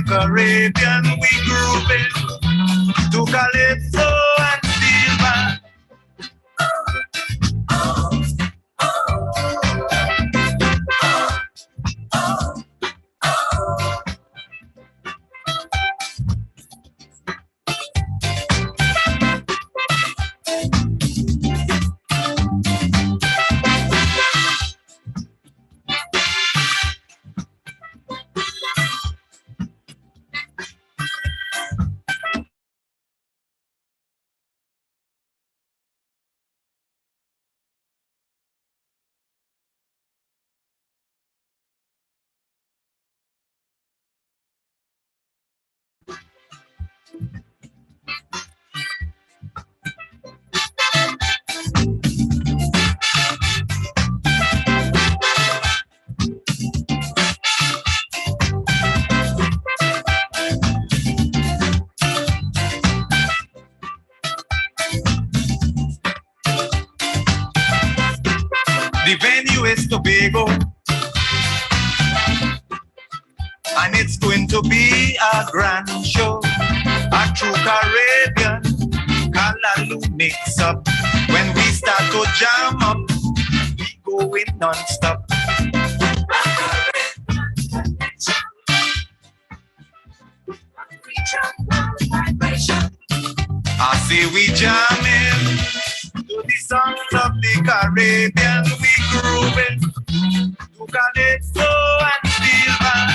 Caribbean we grooving to calypso and steel band. The venue is Tobago, and it's going to be a grand show. A true Caribbean Callaloo mix up. When we start to jam up, we going non-stop. I say we jamming to the songs of the Caribbean, we grooving to calypso and steel band.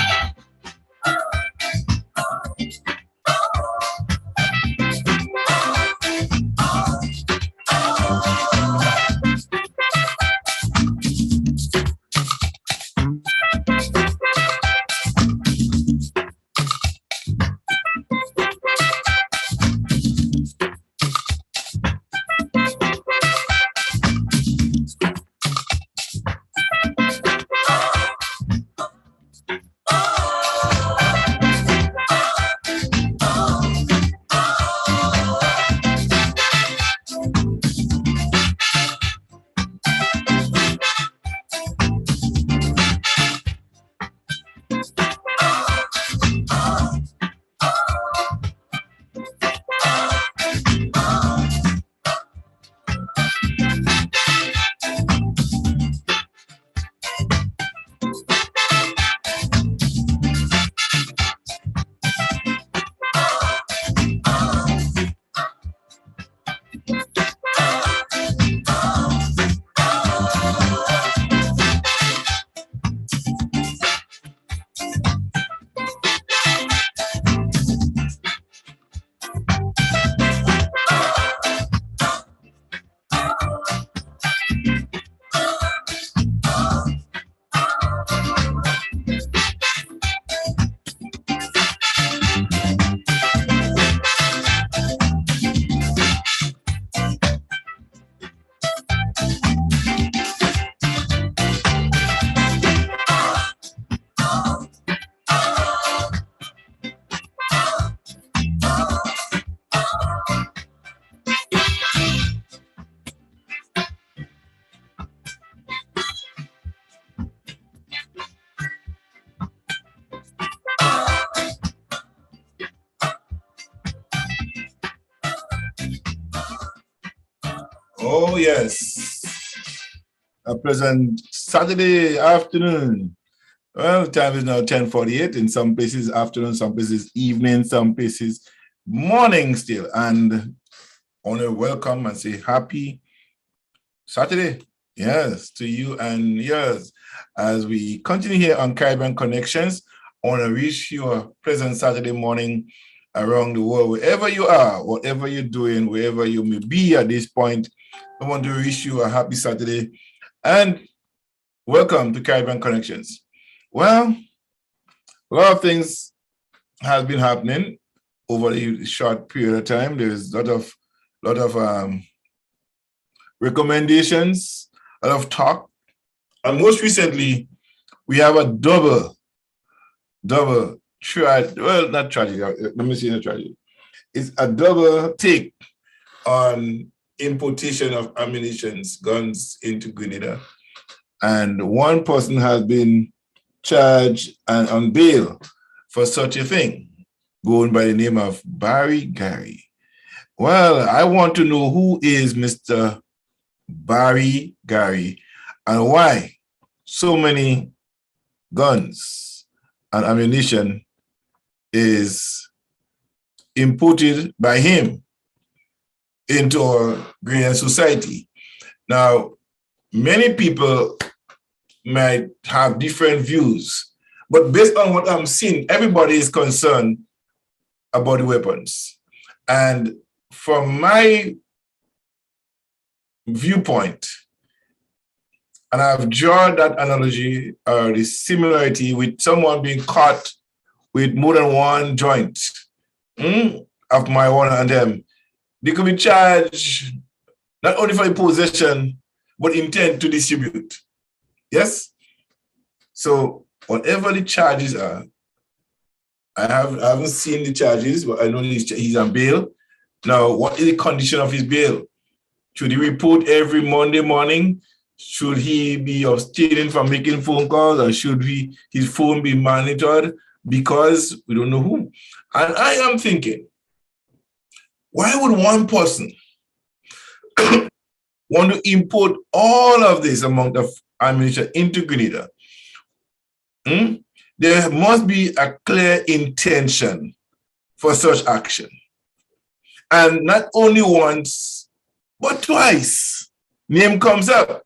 Oh, yes. A pleasant Saturday afternoon. Well, time is now 10:48. In some places afternoon, some places evening, some places morning still. And I want to welcome and say happy Saturday, yes, to you and yours. As we continue here on Caribbean Connections, I want to wish you a pleasant Saturday morning around the world, wherever you are, whatever you're doing, wherever you may be at this point. I want to wish you a happy Saturday and welcome to Caribbean Connections. Well, a lot of things have been happening over a short period of time. There's a lot of recommendations, a lot of talk, and most recently, we have a double tragedy. Well, not tragedy. Let me see the tragedy. It's a double take on importation of ammunition, guns into Grenada, and one person has been charged and on bail for such a thing, going by the name of Barry Gary. Well, I want to know who is Mr. Barry Gary and why so many guns and ammunition is imported by him into our Ghanaian society. Now, many people might have different views, but based on what I'm seeing, everybody is concerned about the weapons. And from my viewpoint, and I've drawn that analogy or the similarity with someone being caught with more than one joint of marijuana and them, they could be charged not only for the possession, but intent to distribute. Yes? So whatever the charges are, I haven't seen the charges, but I know he's on bail. Now, what is the condition of his bail? Should he report every Monday morning? Should he be abstaining from making phone calls, or should his phone be monitored? Because we don't know who. And I am thinking, why would one person want to import all of this amount of ammunition into Grenada? There must be a clear intention for such action. And not only once, but twice, name comes up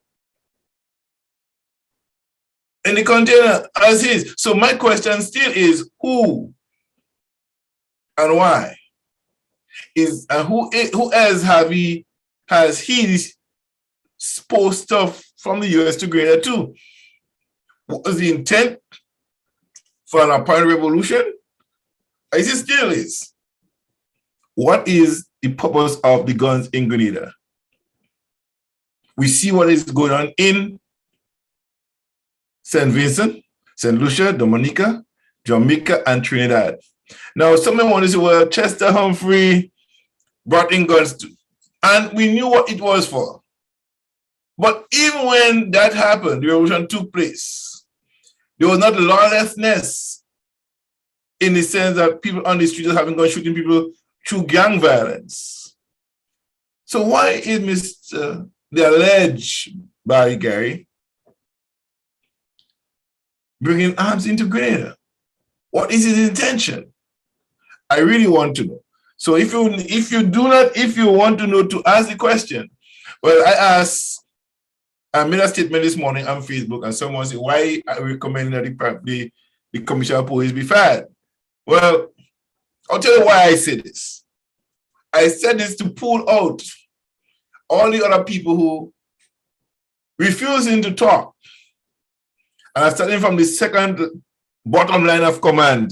in the container as is. So my question still is who and why? Who else has he exposed stuff from the US to Grenada too? What was the intent for an apparent revolution? As it still is. What is the purpose of the guns in Grenada? We see what is going on in St. Vincent, St. Lucia, Dominica, Jamaica, and Trinidad. Now, someone wanted to say, well, Chester Humphrey brought in guns too. And we knew what it was for. But even when that happened, the revolution took place, there was not lawlessness in the sense that people on the streets having guns shooting people through gang violence. So why is the alleged Barry Gary bringing arms into Grenada? What is his intention? I really want to know. So if you want to know, to ask the question, well, I made a statement this morning on Facebook, and someone said, why I recommend that the commissioner of police be fired? Well, I'll tell you why I say this. I said this to pull out all the other people who refusing to talk. And I'm starting from the second bottom line of command.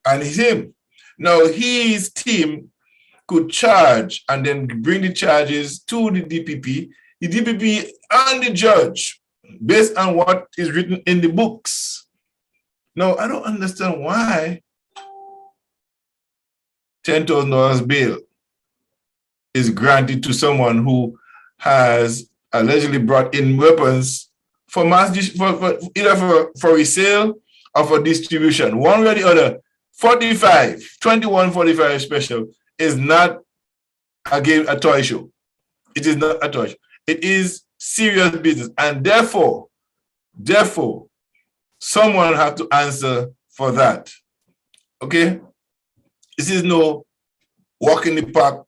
And it's him. Now, his team could charge and then bring the charges to the DPP and the judge based on what is written in the books. Now, I don't understand why $10,000 bail is granted to someone who has allegedly brought in weapons for either for resale or for distribution. One way or the other, 2145 special is not a toy show. It is not a toy show. It is serious business, and therefore, someone has to answer for that. Okay? This is no walk in the park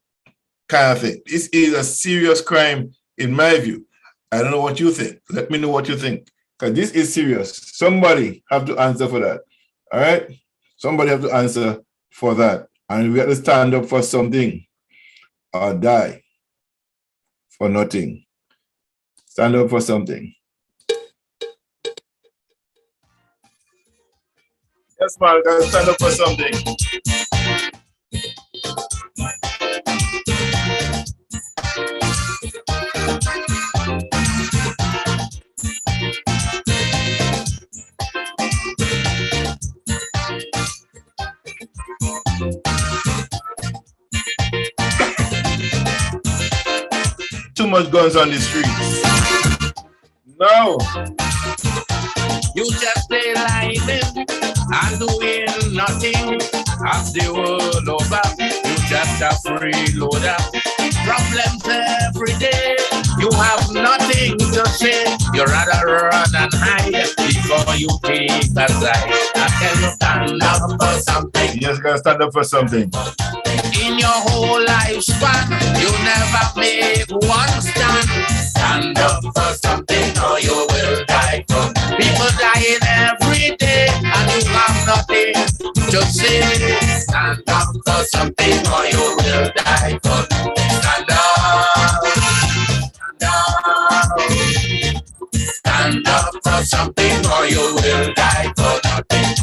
kind of thing. This is a serious crime, in my view. I don't know what you think. Let me know what you think, because this is serious. Somebody have to answer for that. All right? Somebody have to answer for that. And we have to stand up for something or die for nothing. Stand up for something. Yes, man, gotta stand up for something. Too much guns on the streets. No. You just play lightning and are doing nothing as the world over. You just a freeloader. Problems every day. You have nothing to say. You rather run and hide before you take a side. I tell you, stand up for something. You just gotta stand up for something. In your whole lifespan, you never make one stand. Stand up for something or you will die for. People dying every day and you have nothing to say. Stand up for something or you will die for. Stand up. Stand up for something or you will die for nothing.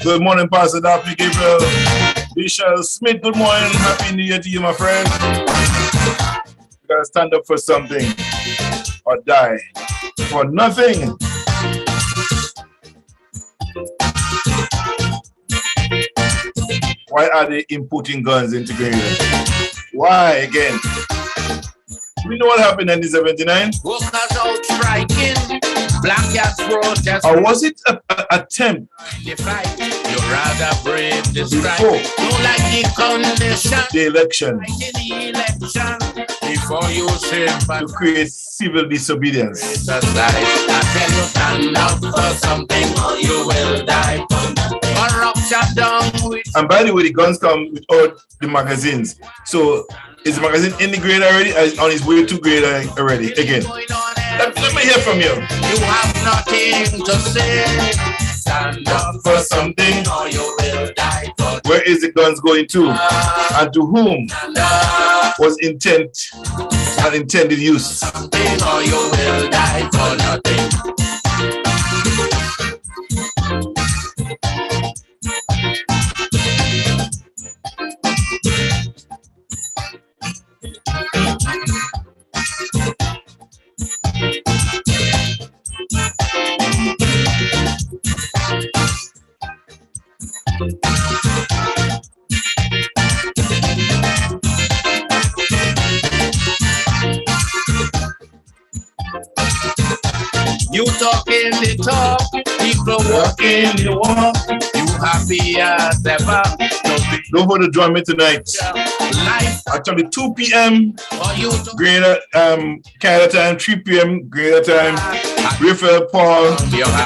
Good morning, Pastor Dr. Gabriel. Bishop Smith, good morning. Happy New Year to you, my friend. You gotta stand up for something or die for nothing. Why are they inputting guns into Grenada? Why again? We know what happened in 1979. Workers out striking, black cats protest. Or was it an attempt You rather brave the strike. before You like the condition. the election The election. Before you say to create civil disobedience? I tell you, stand up for something or you will die. Corruption done with. And by the way, the guns come without the magazines. So is the magazine in the grade already? On his way to grade already? Again. Let me hear from you. You have nothing to say. Stand up For something. or you will die for. Where is the guns going to? And to whom was intent and intended use? Something or you will die for nothing. You talking the talk, people walking the walk. You happy as ever. Don't hold the drum in tonight. Life Actually, 2 p.m. or you Greater Canada time, 3 p.m. Greater time. Raphael Paul,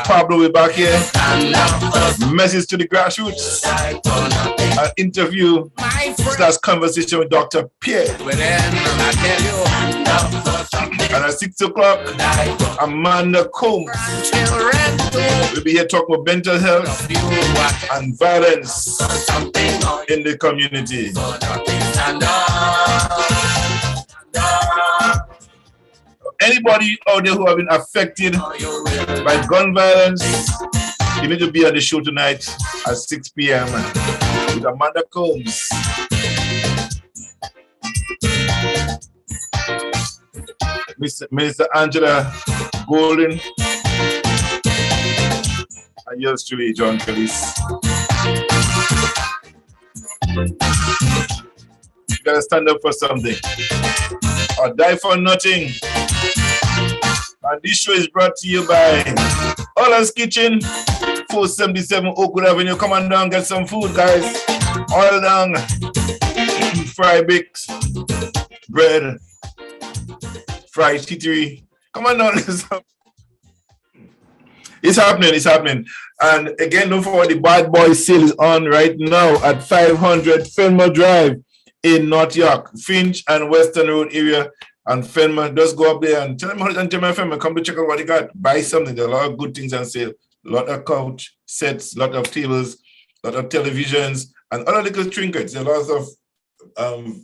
Pablo, we're back here. stand up for Message to the grassroots. An interview my friend. slash conversation with Dr. Pierre. But then I tell you, stand up for something. And at 6 o'clock, Die for Amanda Combs children too. will be here talking about mental health You are and violence something or in the community. for nothing. Stand up. Stand up. Anybody out there who have been affected Or you will by gun violence, you need to be on the show tonight at 6 p.m. with Amanda Combs. Minister Angela Golden, and yours truly, John Callis. You gotta stand up for something or die for nothing. And this show is brought to you by Olan's Kitchen, 477 Oakwood Avenue. Come on down, get some food, guys. Oil down, fry baked bread, fried tittery. Come on down. It's happening, it's happening. And again, don't forget the Bad Boy sale is on right now at 500 Fenmore Drive in North York, Finch and Western Road area. And Fenmore, just go up there and tell them how to tell my Fenmore, come to check out what they got. Buy something. There are a lot of good things on sale. A lot of couch sets, a lot of tables, a lot of televisions, and other little trinkets. There are lots of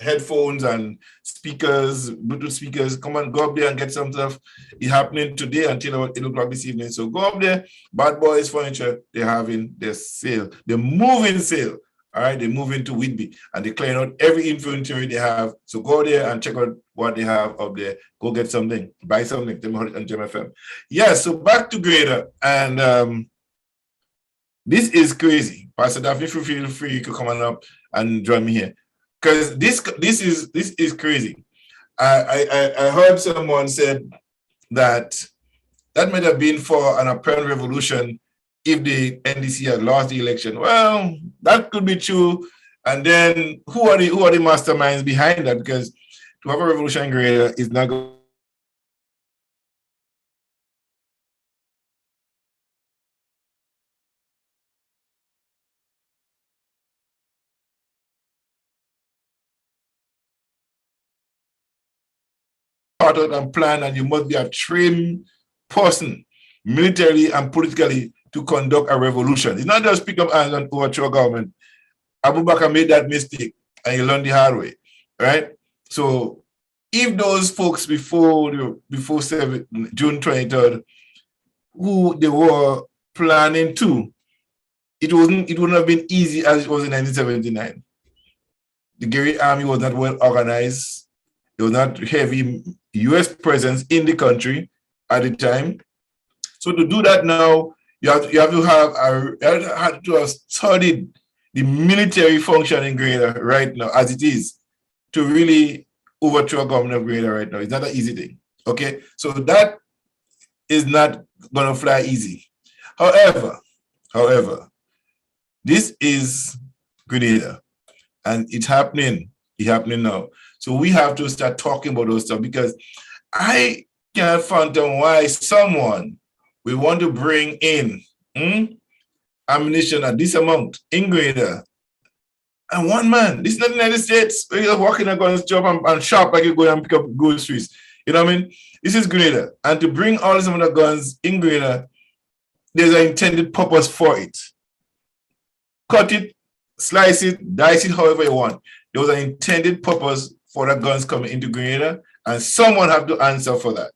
headphones and speakers, Bluetooth speakers. Come on, go up there and get some stuff. It's happening today until about 8 o'clock this evening. So go up there. Bad Boys Furniture, they're having their sale. They're moving sale. All right, they move into Whitby and they're clearing out every inventory they have. So go there and check out what they have up there. Go get something, buy something. Tell me how on JMFM. Yeah, so back to Greater. And this is crazy. Pastor Daphne, feel free, you can come on up and join me here. Because this is crazy. I heard someone said that might have been for an apparent revolution if the NDC had lost the election. Well, that could be true. And then who are the masterminds behind that? Because to have a revolution in Grenada is not going thought out and planned, and you must be a trained person, militarily and politically, to conduct a revolution. It's not just pick up hands and overthrow government. Abu Bakr made that mistake, and he learned the hard way, right? So if those folks before June 23rd, who they were planning to, it wouldn't have been easy as it was in 1979. The Guerrilla Army was not well organized. There was not heavy U.S. presence in the country at the time. So to do that now, you have to have studied the military function in Grenada right now as it is to really overthrow government of Grenada right now. It's not an easy thing. Okay, so that is not gonna fly easy. However, this is Grenada, and it's happening now. So we have to start talking about those stuff, because I can't fathom why someone will want to bring in ammunition at this amount in Grenada. And one man, this is not the United States, where you're walking and going to job and shop like you're going and pick up groceries. You know what I mean? This is Grenada. And to bring all these other guns in Grenada, there's an intended purpose for it. Cut it, slice it, dice it however you want. There was an intended purpose for the guns coming into Grenada, and someone have to answer for that.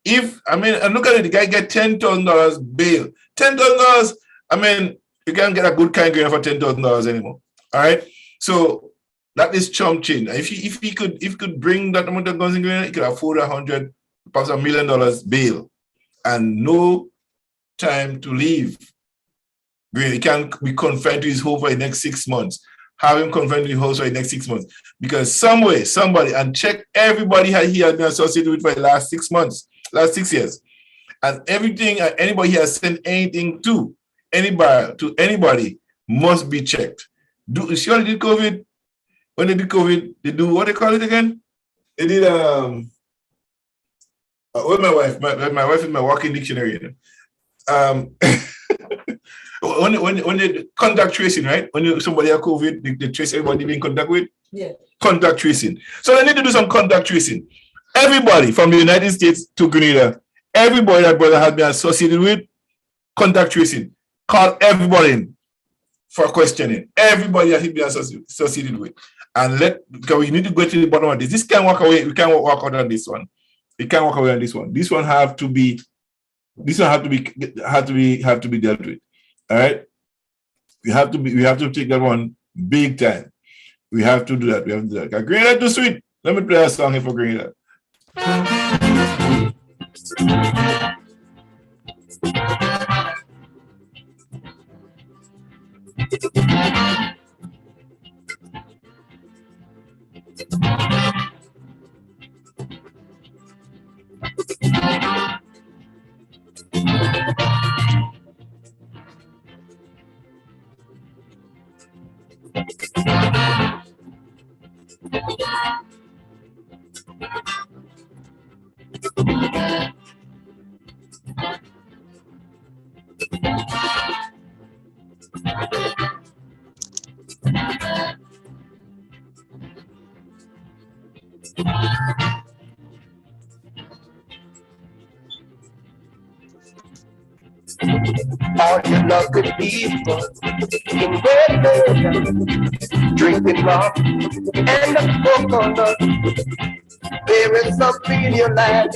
And look at it, the guy get $10,000 bail. $10,000, you can't get a good kind of Grenada for $10,000 anymore. All right, so that is chump change. If he could bring that amount of guns in Grenada, he could afford $100,000, perhaps $1 million bail, and no time to leave. He can't be confined to his home for the next 6 months. Have him confined to his house for the next 6 months, because somebody, and check everybody he has been associated with for the last 6 months, last 6 years, and everything anybody he has sent anything to anybody must be checked. Surely did COVID. When they did COVID, they do what they call it again? They did with my wife. My wife is my walking dictionary. When they contact tracing, right? When somebody has COVID, they trace everybody being in contact with. Yeah. Contact tracing. So they need to do some contact tracing. Everybody from the United States to Grenada, everybody that brother has been associated with, contact tracing. Call everybody in for questioning. Everybody that he's been associated with. And because we need to go to the bottom of this. This can't walk away. We can't walk out on this one. We can't walk away on this one. This one have to be dealt with. All right. We have to take that one big time. We have to do that. Grenada too sweet. Let me play a song here for Grenada. All you lovely people in Grenada, drinking rum and a coconut. There is something in your life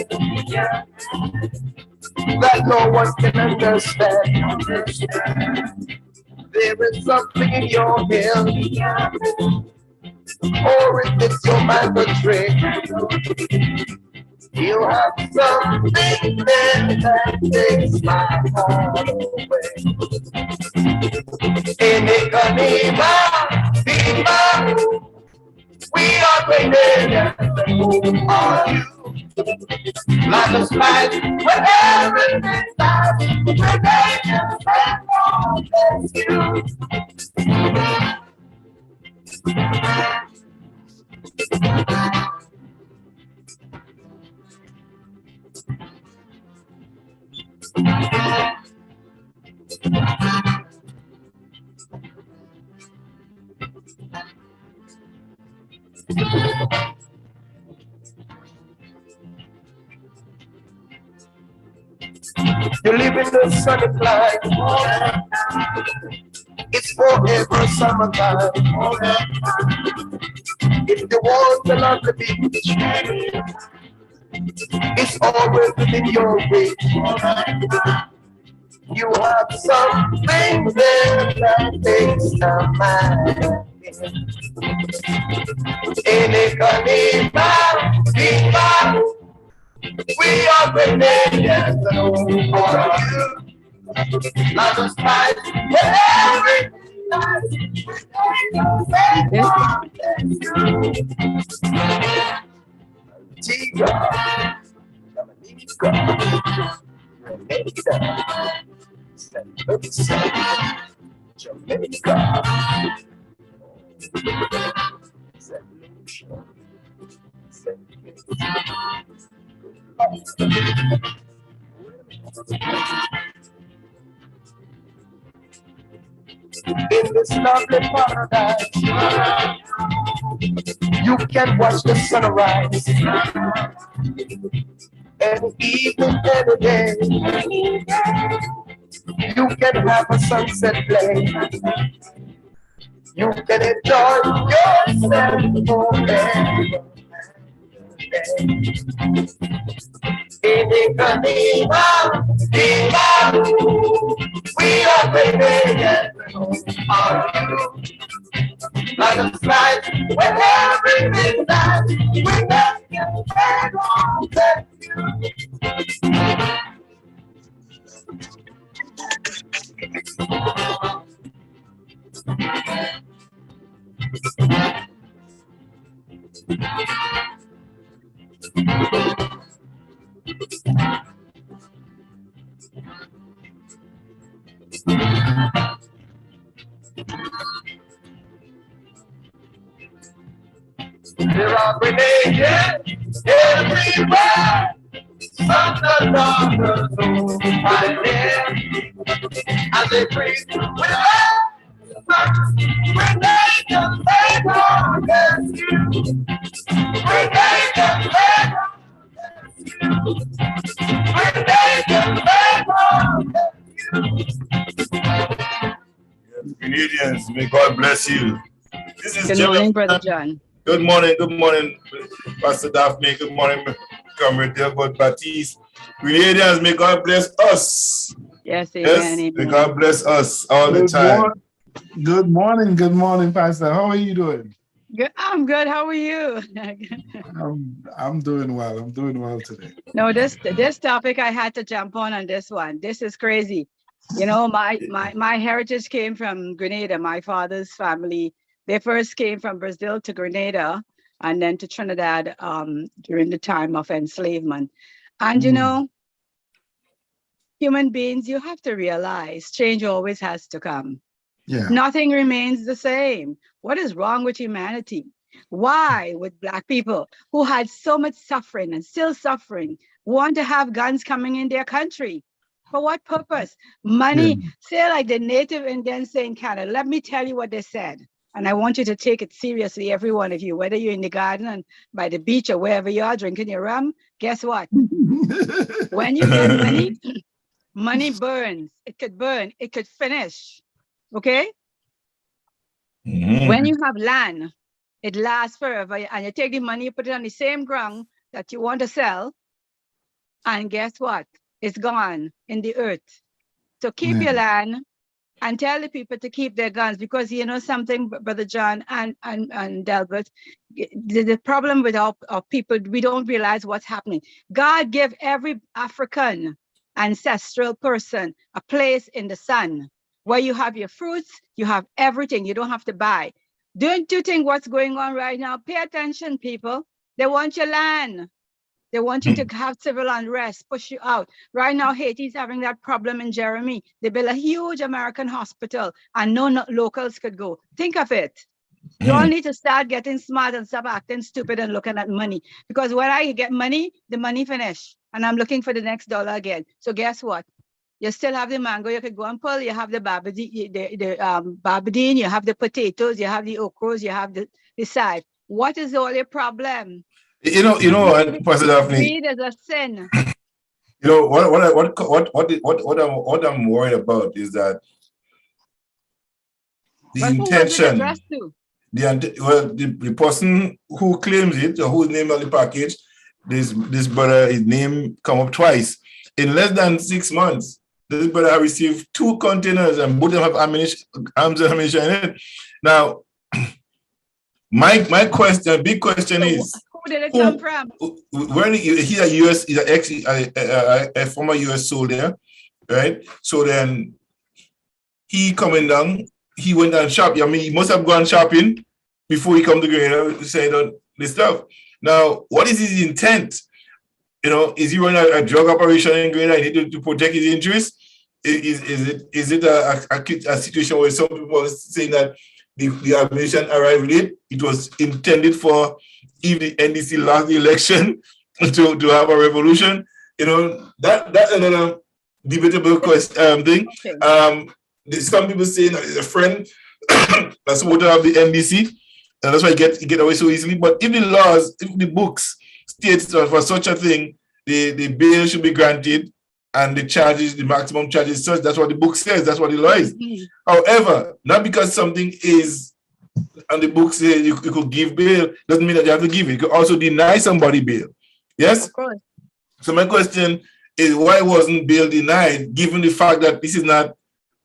that no one can understand. There is something in your head, or is it your mind betrayed? You have something that takes my heart away. In Ipanema, we are Grenadians. Who are you? Like a despite when everything dies, when they just let go, bless you. You live in the sunny climate. It's forever summertime. If you want to love the beach, it's always within your reach. You have something there that takes the mind. We are Grenadians for you. Not a spite, but every night. Antigua, Dominica, Grenada, St. Vincent, Jamaica, St. Lucia, St. Kitts. In this lovely paradise, you can watch the sunrise, any evening, any day. You can have a sunset play. You can enjoy yourself forever. We are Grenadians, are you? Like a flight when everything dies, we never get back on that There are Grenadians everywhere. Some the daughters who fight there as they breathe with love. Grenadians, they don't bless you. Grenadians, they don't bless you. Grenadians, they don't bless you. Canadians, may God bless you. This is Good morning, Brother John. Good morning, Pastor Daphne. Good morning, Comrade Delbert Baptiste. Canadians, may God bless us. Yes, amen, Yes, amen. may God bless us all the time. Good morning, Pastor. How are you doing? Good. I'm good. How are you? I'm doing well. I'm doing well today. No, this topic I had to jump on this one. This is crazy. You know, my heritage came from Grenada. My father's family, they first came from Brazil to Grenada and then to Trinidad during the time of enslavement. And you know, human beings, you have to realize change always has to come. Yeah. Nothing remains the same. What is wrong with humanity? Why would Black people who had so much suffering and still suffering want to have guns coming in their country? For what purpose? Money. Say like the native Indians say in Canada. Let me tell you what they said. And I want you to take it seriously, every one of you, whether you're in the garden and by the beach or wherever you are drinking your rum. Guess what? When you get money, money burns. It could burn. It could finish. Okay? When you have land, it lasts forever. And you take the money, you put it on the same ground that you want to sell. And guess what? It's gone in the earth. So keep your land and tell the people to keep their guns, because you know something, Brother John and Delbert, the problem with our people, we don't realize what's happening. God gave every African ancestral person a place in the sun where you have your fruits, you have everything, you don't have to buy. Don't you think what's going on right now? Pay attention, people. They want your land. They want you to have civil unrest, push you out. Right now, Haiti's having that problem in Jeremy. They built a huge American hospital and no locals could go. Think of it. You all need to start getting smart and stop acting stupid and looking at money. Because when I get money, the money finish. And I'm looking for the next dollar again. So guess what? You still have the mango you could go and pull. You have the barbadine, you have the potatoes, you have the okras, you have the side. What is all your problem? You know what, Pastor Daphne? Greed is a sin. You know what I'm worried about is that the intention. The person who claims it or who's named on the package, this brother, his name come up twice in less than 6 months. This brother have received 2 containers and both of them have ammunition, arms and ammunition in it. Now, my question, big question is, who did it come from? When he's a US, he's a former US soldier, right? So then he coming down, he went and shopping. I mean, he must have gone shopping before he come to Grenada to say this stuff. Now, what is his intent? You know, is he running a drug operation in Grenada to protect his interests? Is it a situation where some people are saying that the ammunition arrived late? It was intended for if the NDC lost the election to have a revolution. You know, that's another debatable thing. Some people saying that it's a friend that's supporter of the NDC, and that's why he get away so easily. But if the laws, if the books states that for such a thing, the bail should be granted and the charges, the maximum charges such, that's what the book says, that's what the law is. However, not because something is and the book says you could give bail, doesn't mean that you have to give it. You could also deny somebody bail. Yes? Of course. So my question is, why wasn't bail denied, given the fact that this is not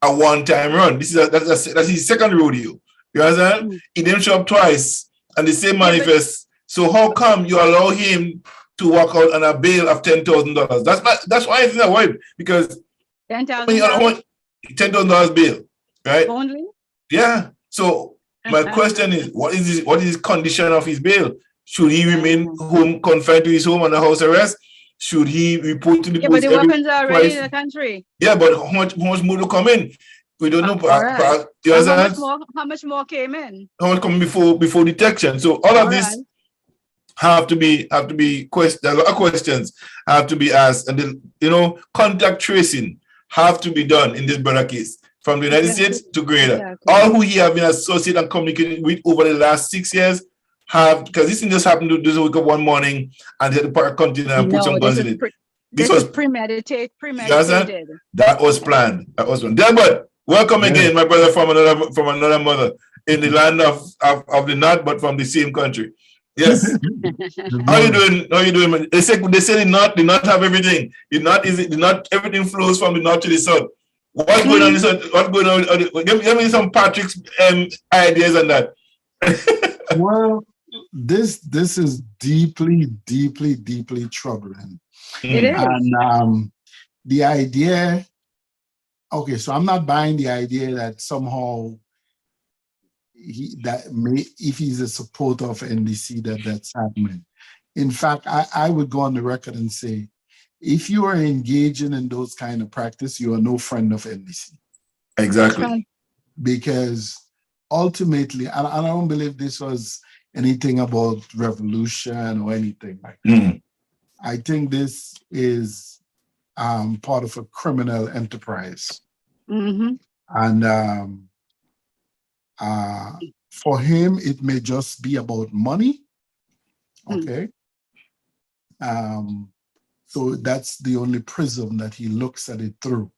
a one-time run? This is that's his second rodeo. You understand? He didn't show up twice and the same manifest. So how come you allow him to walk out on a bail of $10,000? That's why I think that way, because $10,000 $10,000 bail, right? only? Yeah. So my question is, what is his condition of his bail? Should he remain home, confined to his home under house arrest? Should he report to the police? But the weapons are already in the country. Yeah, but how much more to come in? We don't know. Right. You understand? How much more came in? How much come before detection? So all of this have to be questions. A lot of questions have to be asked, and then contact tracing have to be done in this brother case from the United States to Grenada. All who he have been associated and communicated with over the last 6 years have, because this thing just happened to just wake up one morning and hit the park container and put some guns in it. This was premeditated. That was planned. Delbert, welcome again, my brother from another mother in the land of the north, but from the same country. Yes. How you doing? They say the north have everything. The north everything flows from the north to the south. What's going on? What's going on? Give me some Patrick's ideas on that. Well, this is deeply troubling. It is. And the idea, okay, so I'm not buying the idea that somehow if he's a supporter of NDC, that's happening. In fact, I would go on the record and say, if you are engaging in those kind of practice, you are no friend of NDC. Exactly. Because ultimately, and I don't believe this was anything about revolution or anything like that. I think this is part of a criminal enterprise. And for him, it may just be about money. Okay. So that's the only prism that he looks at it through,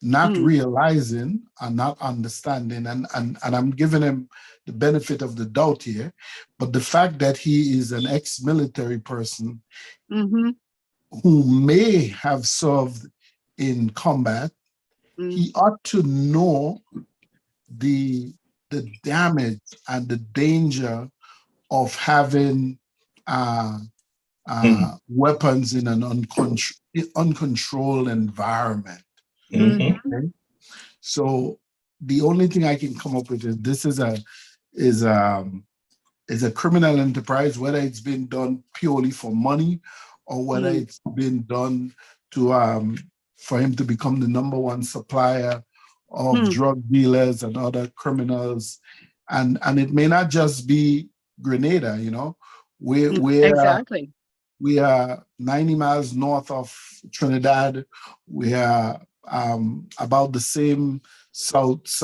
not realizing and not understanding. And I'm giving him the benefit of the doubt here, but the fact that he is an ex-military person who may have served in combat, he ought to know the damage and the danger of having weapons in an uncontrolled environment. Okay? So the only thing I can come up with is this is a criminal enterprise, whether it's been done purely for money or whether it's been done to for him to become the number one supplier of drug dealers and other criminals. And it may not just be Grenada, you know. Exactly. We are 90 miles north of Trinidad. We are about the same southeast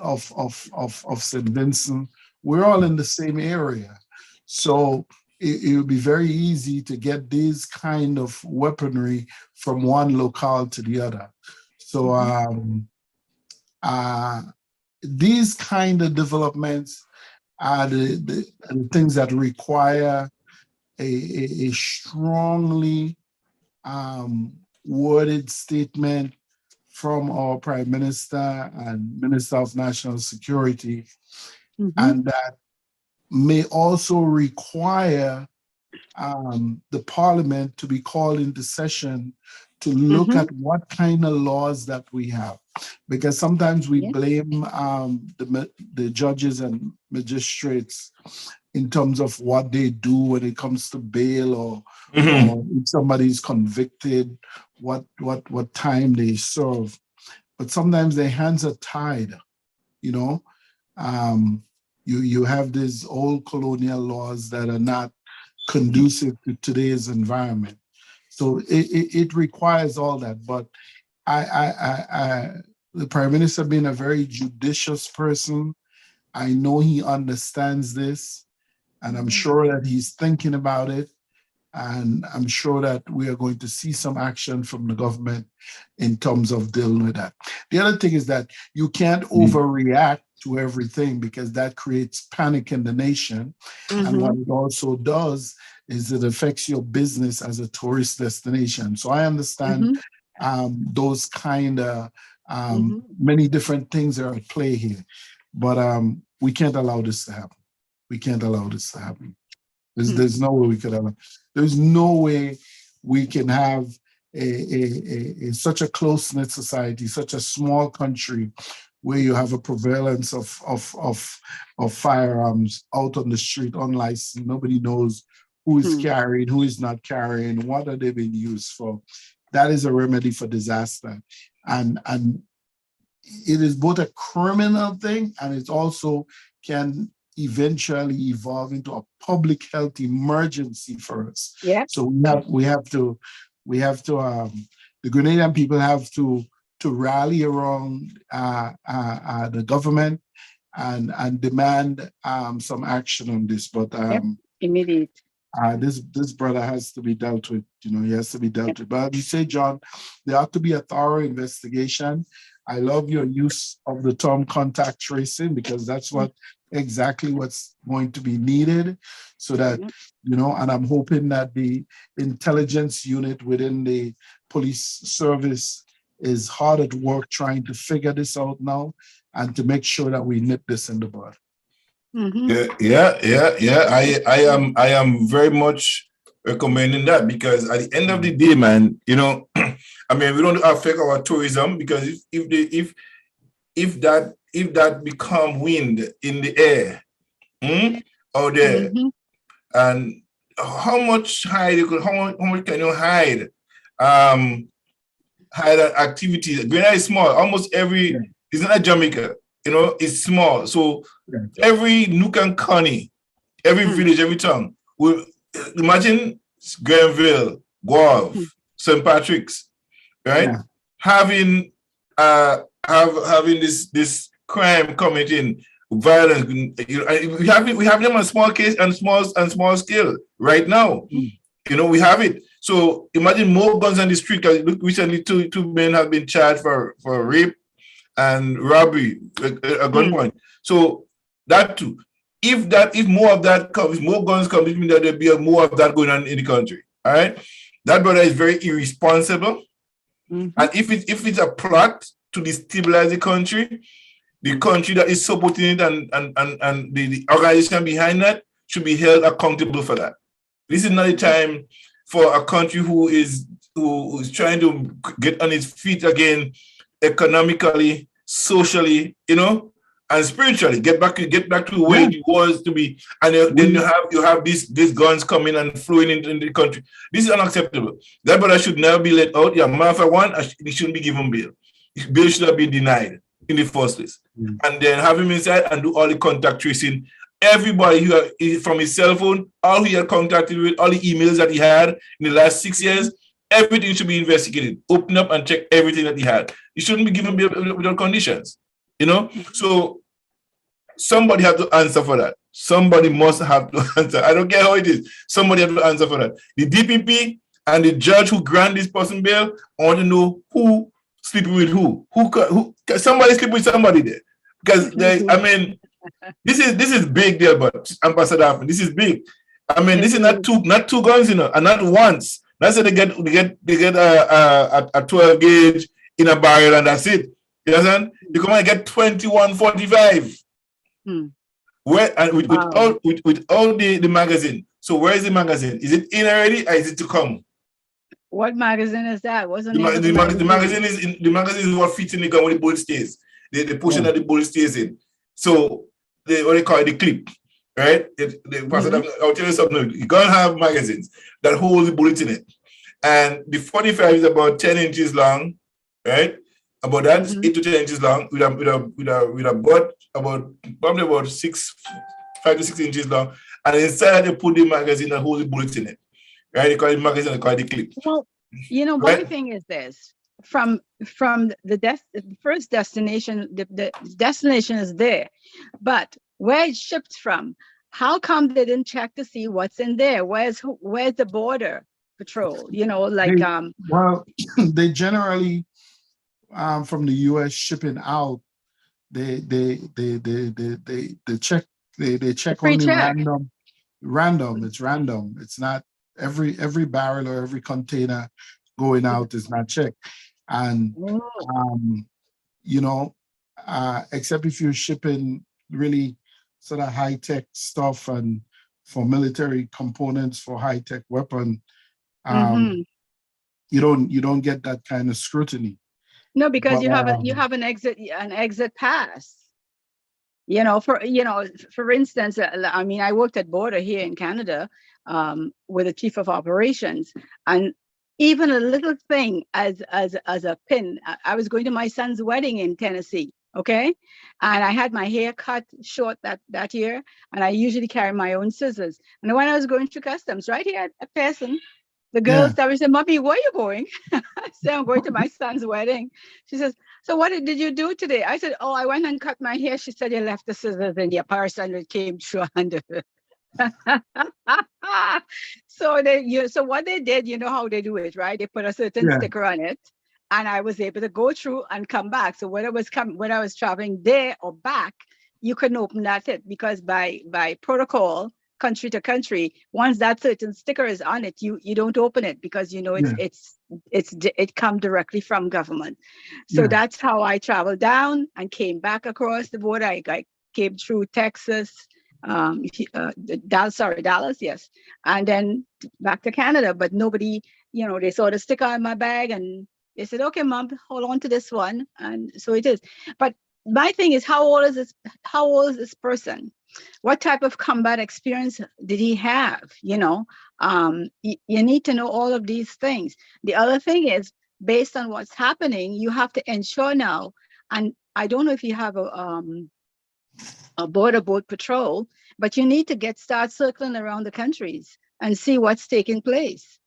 of St. Vincent. We're all in the same area. So it would be very easy to get these kind of weaponry from one locale to the other. So these kind of developments are the things that require a strongly worded statement from our Prime Minister and Minister of National Security, and that may also require the Parliament to be called into session to look at what kind of laws that we have. Because sometimes we blame the judges and magistrates in terms of what they do when it comes to bail or if somebody's convicted, what time they serve. But sometimes their hands are tied, you know. You have these old colonial laws that are not conducive to today's environment. So it requires all that. But the Prime Minister being a very judicious person, I know he understands this, and I'm sure that he's thinking about it. And I'm sure that we are going to see some action from the government in terms of dealing with that. The other thing is that you can't overreact to everything, because that creates panic in the nation. And what it also does is it affects your business as a tourist destination. So I understand those kind of many different things are at play here, but we can't allow this to happen. We can't allow this to happen. There's no way we could have. There's no way we can have such a close-knit society, such a small country, where you have a prevalence of firearms out on the street, unlicensed. Nobody knows who is carrying, who is not carrying, what are they being used for. That is a remedy for disaster, and it is both a criminal thing, and it also can eventually evolve into a public health emergency for us. Yeah. So we have to the Grenadian people have to rally around the government and demand some action on this. But immediate. This brother has to be dealt with. You know, he has to be dealt with. But as you say, John, there ought to be a thorough investigation. I love your use of the term contact tracing, because that's exactly what's going to be needed, so that, you know, and I'm hoping that the intelligence unit within the police service is hard at work trying to figure this out now and to make sure that we nip this in the bud. I am very much recommending that, because at the end of the day, man, you know, I mean, we don't affect our tourism, because if that become wind in the air out there, and how much can you hide activities? Grenada is small. Almost every, it's not Jamaica, you know, it's small. So every nook and cranny, every village, every town. Imagine Grenville, Guelph, St. Patrick's, right? Having this crime committing, violence. You know, we have them on small case and small scale right now. You know, we have it. So imagine more guns on the street. Look, recently two men have been charged for rape and robbery at gunpoint. So that too. If more of that comes, more guns come, it means that there'll be more of that going on in the country. All right. That brother is very irresponsible. And if it's a plot to destabilize the country that is supporting it and the organization behind that should be held accountable for that. This is not a time for a country who is trying to get on its feet again, economically, socially, you know, and spiritually get back to where it was to be. And then you have these guns coming and flowing into the country. This is unacceptable. That brother should never be let out. Yeah, matter for one, he shouldn't be given bail. Bail should have been denied in the first place. And then have him inside and do all the contact tracing. Everybody from his cell phone, all he had contacted with, all the emails that he had in the last 6 years, everything should be investigated. Open up and check everything that he had. He shouldn't be given bail without conditions. You know, so somebody have to answer for that. Somebody must have to answer. I don't care how it is. Somebody have to answer for that. The DPP and the judge who grant this person bail, I want to know who sleeping with who. Who somebody sleep with somebody there, because I mean, this is big deal. But Ambassador Afrin, this is big. I mean, this is not two guns, you know, and not once. That's it. They get a 12 gauge in a barrel and that's it. You understand? You come and get 2145. Where and with all the magazine. So where is the magazine? Is it in already or is it to come? What magazine is that? Wasn't the magazine is what fits in the gun when the bullet stays. The portion that the bullet stays in. So what they call it, the clip, right? I'll tell you something. You're gonna have magazines that hold the bullet in it, and the 45 is about 10 inches long, right? About that, 8 to 10 inches long, with a butt about probably about 5 to 6 inches long, and inside they put the magazine that holds the bullet in it, right? They call it magazine, they call it the clip. Well, you know, right? my thing is this: from the first destination, the destination is there, but where it's shipped from, how come they didn't check to see what's in there? Where's the border patrol? You know, like well, they generally. From the U.S. shipping out, they check only random. It's random. It's not every barrel or every container going out is not checked, and you know, except if you're shipping really sort of high tech stuff and for military components for high tech weapon, you don't get that kind of scrutiny. No, because you have an exit pass. You know, for instance, I mean, I worked at border here in Canada with the chief of operations, and even a little thing as a pin. I was going to my son's wedding in Tennessee, okay, and I had my hair cut short that year, and I usually carry my own scissors. And when I was going through customs, right here at Pearson, the girl started saying, "Mommy, where are you going?" I said, "I'm going to my son's wedding." She says, "So what did you do today?" I said, "Oh, I went and cut my hair." She said, "You left the scissors in your purse and it came through under." So what they did, you know how they do it, right? They put a certain sticker on it, and I was able to go through and come back. So when I was traveling there or back, you couldn't open that it, because by protocol, country to country, once that certain sticker is on it, you don't open it, because you know it come directly from government. So that's how I traveled down and came back across the border. I came through Texas, Dallas, yes, and then back to Canada. But nobody, you know, they saw the sticker on my bag and they said, "Okay, Mom, hold on to this one," and so it is. But my thing is, how old is this person? What type of combat experience did he have? You know, you need to know all of these things. The other thing is, based on what's happening, you have to ensure now, and I don't know if you have a border boat patrol, but you need to start circling around the countries and see what's taking place.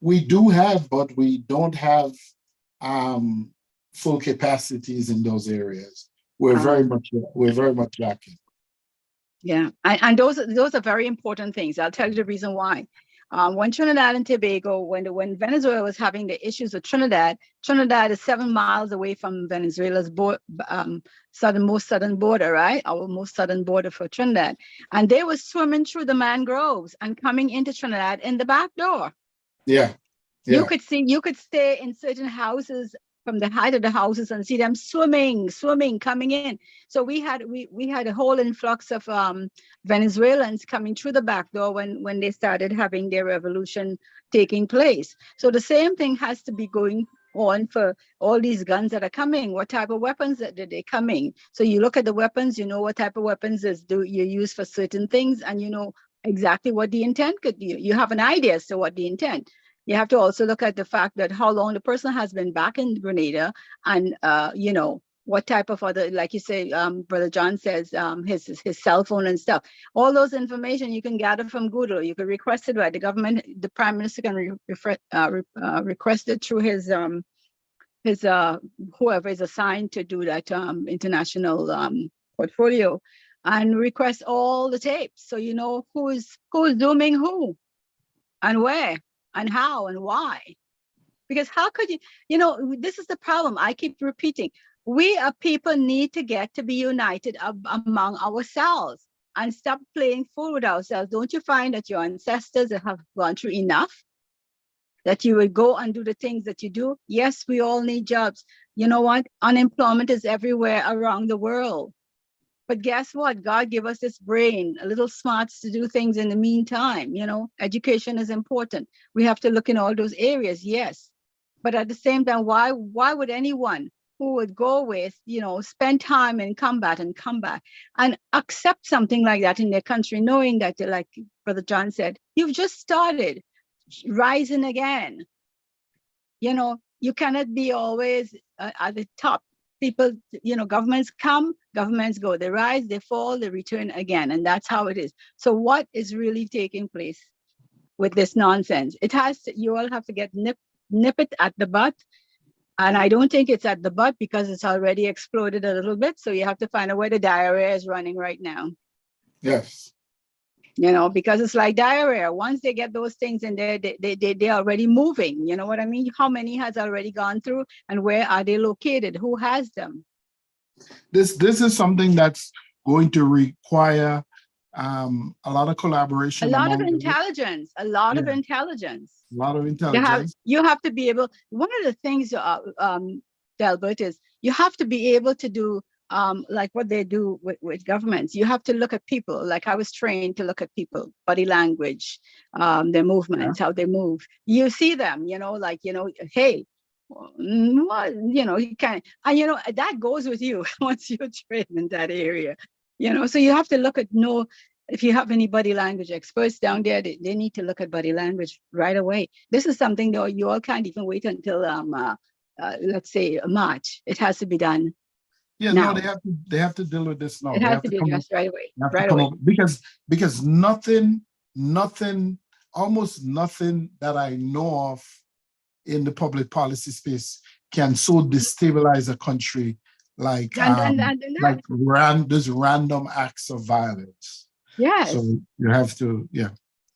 We do have, but we don't have full capacities in those areas. We're very much lacking. Yeah, and those are very important things. I'll tell you the reason why. When Trinidad and Tobago, when Venezuela was having the issues with Trinidad is 7 miles away from Venezuela's most southern border, right? Our most southern border for Trinidad. And they were swimming through the mangroves and coming into Trinidad in the back door. Yeah. You could stay in certain houses from the height of the houses and see them swimming, coming in. So we had a whole influx of Venezuelans coming through the back door when they started having their revolution taking place. So the same thing has to be going on for all these guns that are coming. What type of weapons are they coming? So you look at the weapons, you know what type of weapons you use for certain things, and you know exactly what the intent could be. You have an idea as to what the intent. You have to also look at the fact that how long the person has been back in Grenada, and you know, what type of other, like you say, Brother John says, his cell phone and stuff. All those information you can gather from Google. You can request it by the government. The Prime Minister can request it through his whoever is assigned to do that international portfolio, and request all the tapes, so you know who's dooming who, and where, and how, and why. Because how could you, you know, this is the problem. I keep repeating. We as people need to get to be united among ourselves and stop playing fool with ourselves. Don't you find that your ancestors have gone through enough? That you would go and do the things that you do? Yes, we all need jobs. You know what? Unemployment is everywhere around the world. But guess what? God gave us this brain, a little smarts to do things in the meantime. You know, education is important. We have to look in all those areas, yes. But at the same time, why would anyone who would go with, you know, spend time in combat and accept something like that in their country, knowing that, like Brother John said, you've just started rising again. You know, you cannot be always at the top. People, you know, governments come, governments go, they rise, they fall, they return again. And that's how it is. So what is really taking place with this nonsense? It has to, you all have to get nip it at the butt. And I don't think it's at the butt because it's already exploded a little bit. So you have to find out where the diarrhea is running right now. Yes. You know, because it's like diarrhea. Once they get those things in there, they're already moving. You know what I mean? How many has already gone through, and where are they located? Who has them? This is something that's going to require a lot of collaboration. A lot of intelligence. A lot of intelligence. A lot of intelligence. You have to be able. One of the things, Delbert, is you have to be able to do like what they do with governments. You have to look at people. Like I was trained to look at people, body language, their movements, how they move. You see them, you know, like, you know, hey, what, you know, you can, and you know, that goes with you once you're trained in that area, you know. So you have to look at, if you have any body language experts down there, they need to look at body language right away. This is something that you all can't even wait until let's say March. It has to be done. Yeah, now. No, they have to deal with this now. It has to be addressed right away. Right away. Because almost nothing that I know of in the public policy space can so destabilize a country like those random acts of violence. Yes. So you have to, yeah.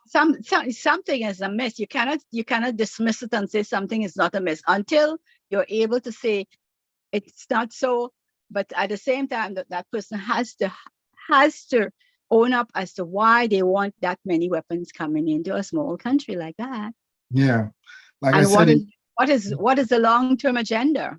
Something is amiss. You cannot dismiss it and say something is not amiss until you're able to say it's not so. But at the same time, that person has to own up as to why they want that many weapons coming into a small country like that. Yeah, like and I said, what is the long-term agenda?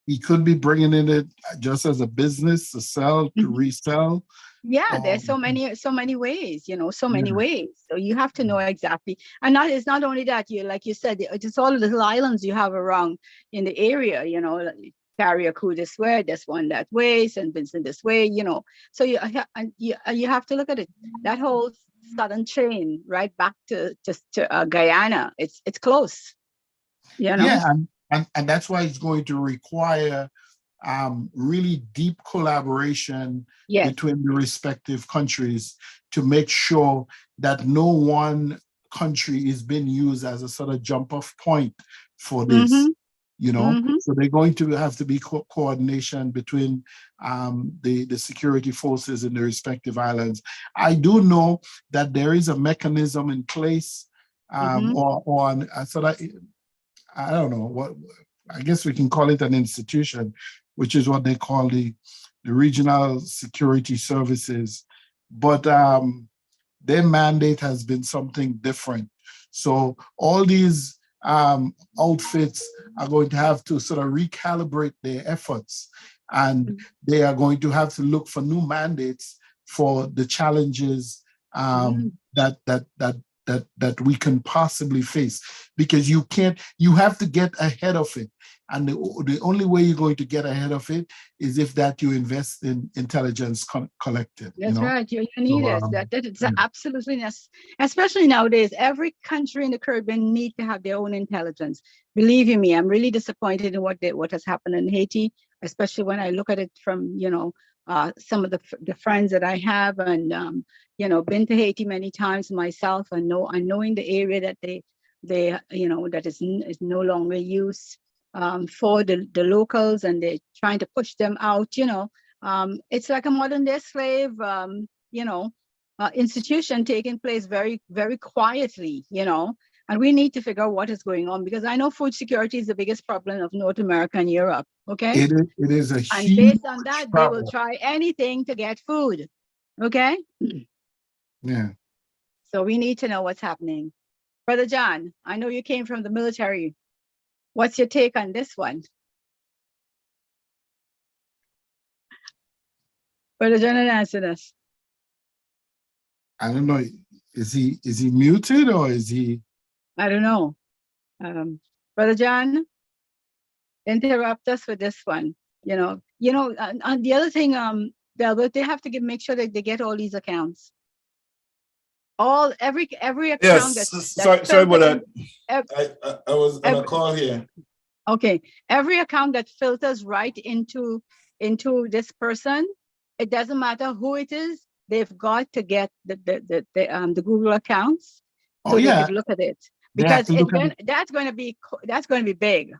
He could be bringing in it just as a business to sell, to resell. Yeah, there's so many ways, you know, so many ways. So you have to know exactly. And it's not only that, you, like you said, it's all little islands you have around in the area, you know. Carriacou this way, this one that way, St. Vincent this way, you know. So you have to look at it. That whole southern chain right back to Guyana, it's close, you know. Yeah, and that's why it's going to require really deep collaboration between the respective countries to make sure that no one country is being used as a sort of jump-off point for this. You know, so they're going to have to be coordination between the security forces in the respective islands. I do know that there is a mechanism in place, or on sort of, I don't know what, I guess we can call it an institution, which is what they call the regional security services. But their mandate has been something different. So all these outfits are going to have to sort of recalibrate their efforts, and they are going to have to look for new mandates for the challenges that that we can possibly face, because you have to get ahead of it. And the only way you're going to get ahead of it is if that you invest in intelligence collected. That's right. You need it. That's absolutely necessary. Especially nowadays, every country in the Caribbean need to have their own intelligence. Believe you me, I'm really disappointed in what has happened in Haiti, especially when I look at it from, some of the friends that I have, and been to Haiti many times myself, and knowing the area that they that is no longer used for the locals, and they're trying to push them out. It's like a modern day slave institution taking place very, very quietly. And we need to figure out what is going on, because I know food security is the biggest problem of North America and Europe. Okay, it is a and huge based on that, problem. they will try anything to get food. Okay. Yeah. So we need to know what's happening. Brother John, I know you came from the military. What's your take on this one? Brother John, answer this. I don't know. Is he muted, or is he? I don't know. Brother John, interrupt us with this one. And the other thing, Delbert, they have to make sure that they get all these accounts. Every account. Yes, sorry about that. I was on a call here. Okay, every account that filters right into this person, it doesn't matter who it is, they've got to get the Google accounts so they can look at it, because that's going to be big.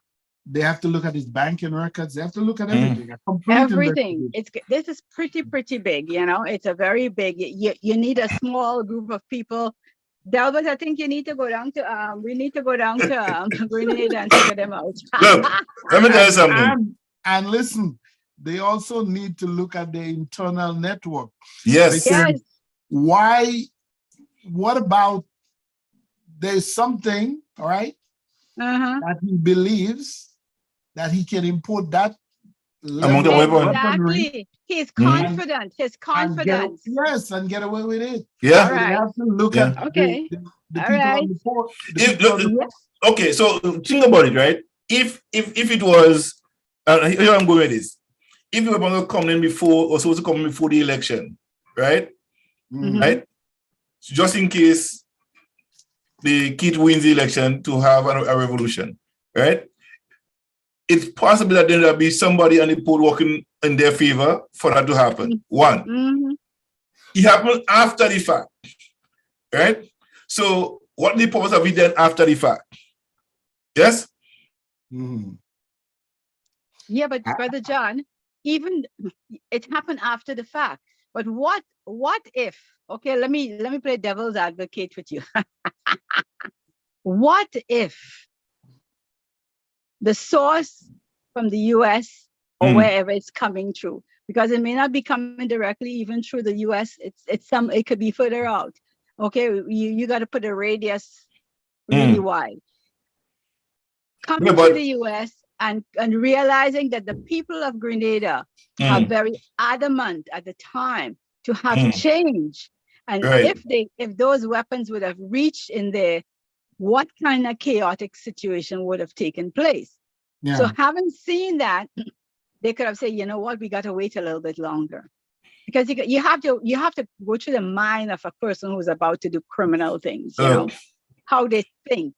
They have to look at his banking records. They have to look at everything. Everything. This is pretty big. It's a very big. You need a small group of people. Delbert, I think you need to go down to. We need to go down to Grenada and figure them out. Look, let me tell you something. And listen, they also need to look at the internal network. Yes. Why? What about? There's something, all right, that he believes that he can import that among the weapons. Exactly. He's confident. His confidence. And get away with it. Yeah. All right. You have to look at the people on the port. Okay, so think about it, right? If it was, here I'm going with this. If you were going to come in before, or supposed to come in before the election, right? Mm-hmm. Right? Just in case the kid wins the election to have a revolution, right? It's possible that there'll be somebody on the pole working in their favor for that to happen. One, it happened after the fact, right? So what the purpose of it then after the fact? Yes? Yeah, but Brother John, even it happened after the fact. But what if? Okay, let me play devil's advocate with you. What if the source from the US or wherever it's coming through, because it may not be coming directly even through the US, it could be further out. Okay, you got to put a radius really wide. Coming to the US and realizing that the people of Grenada are very adamant at the time to have change. And if those weapons would have reached in there, what kind of chaotic situation would have taken place? Yeah. So having seen that, they could have said, you know what, we got to wait a little bit longer. Because you have to go through the mind of a person who's about to do criminal things, you know, how they think.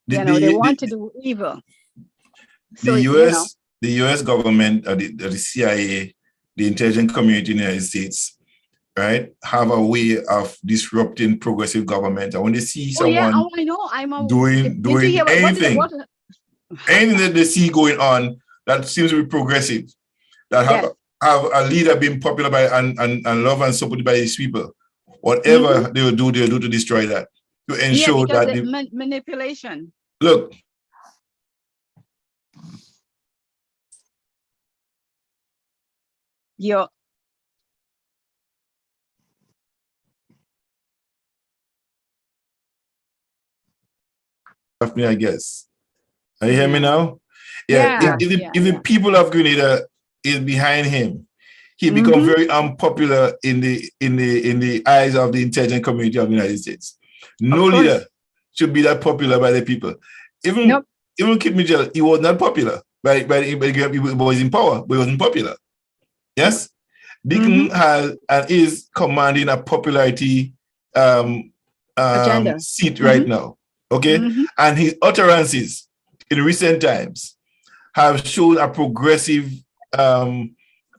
They want to do evil. So, the US government, the CIA, the intelligence community in the United States, right, have a way of disrupting progressive government. And when they see someone doing anything, anything that they see going on that seems to be progressive, that have a leader being popular by and loved and supported by his people, whatever they will do to destroy that, to ensure that the manipulation. Look. Of me, I guess. Are you hear me now? Yeah. If the people of Grenada is behind him, he become very unpopular in the eyes of the intelligence community of the United States. No Of course. leader should be that popular by the people. Even Nope. even Kit Mitchell, he was not popular he was in power, but he wasn't popular. Yes, Deacon has and is commanding a popularity Agenda. seat right now. Okay, and his utterances in recent times have shown a progressive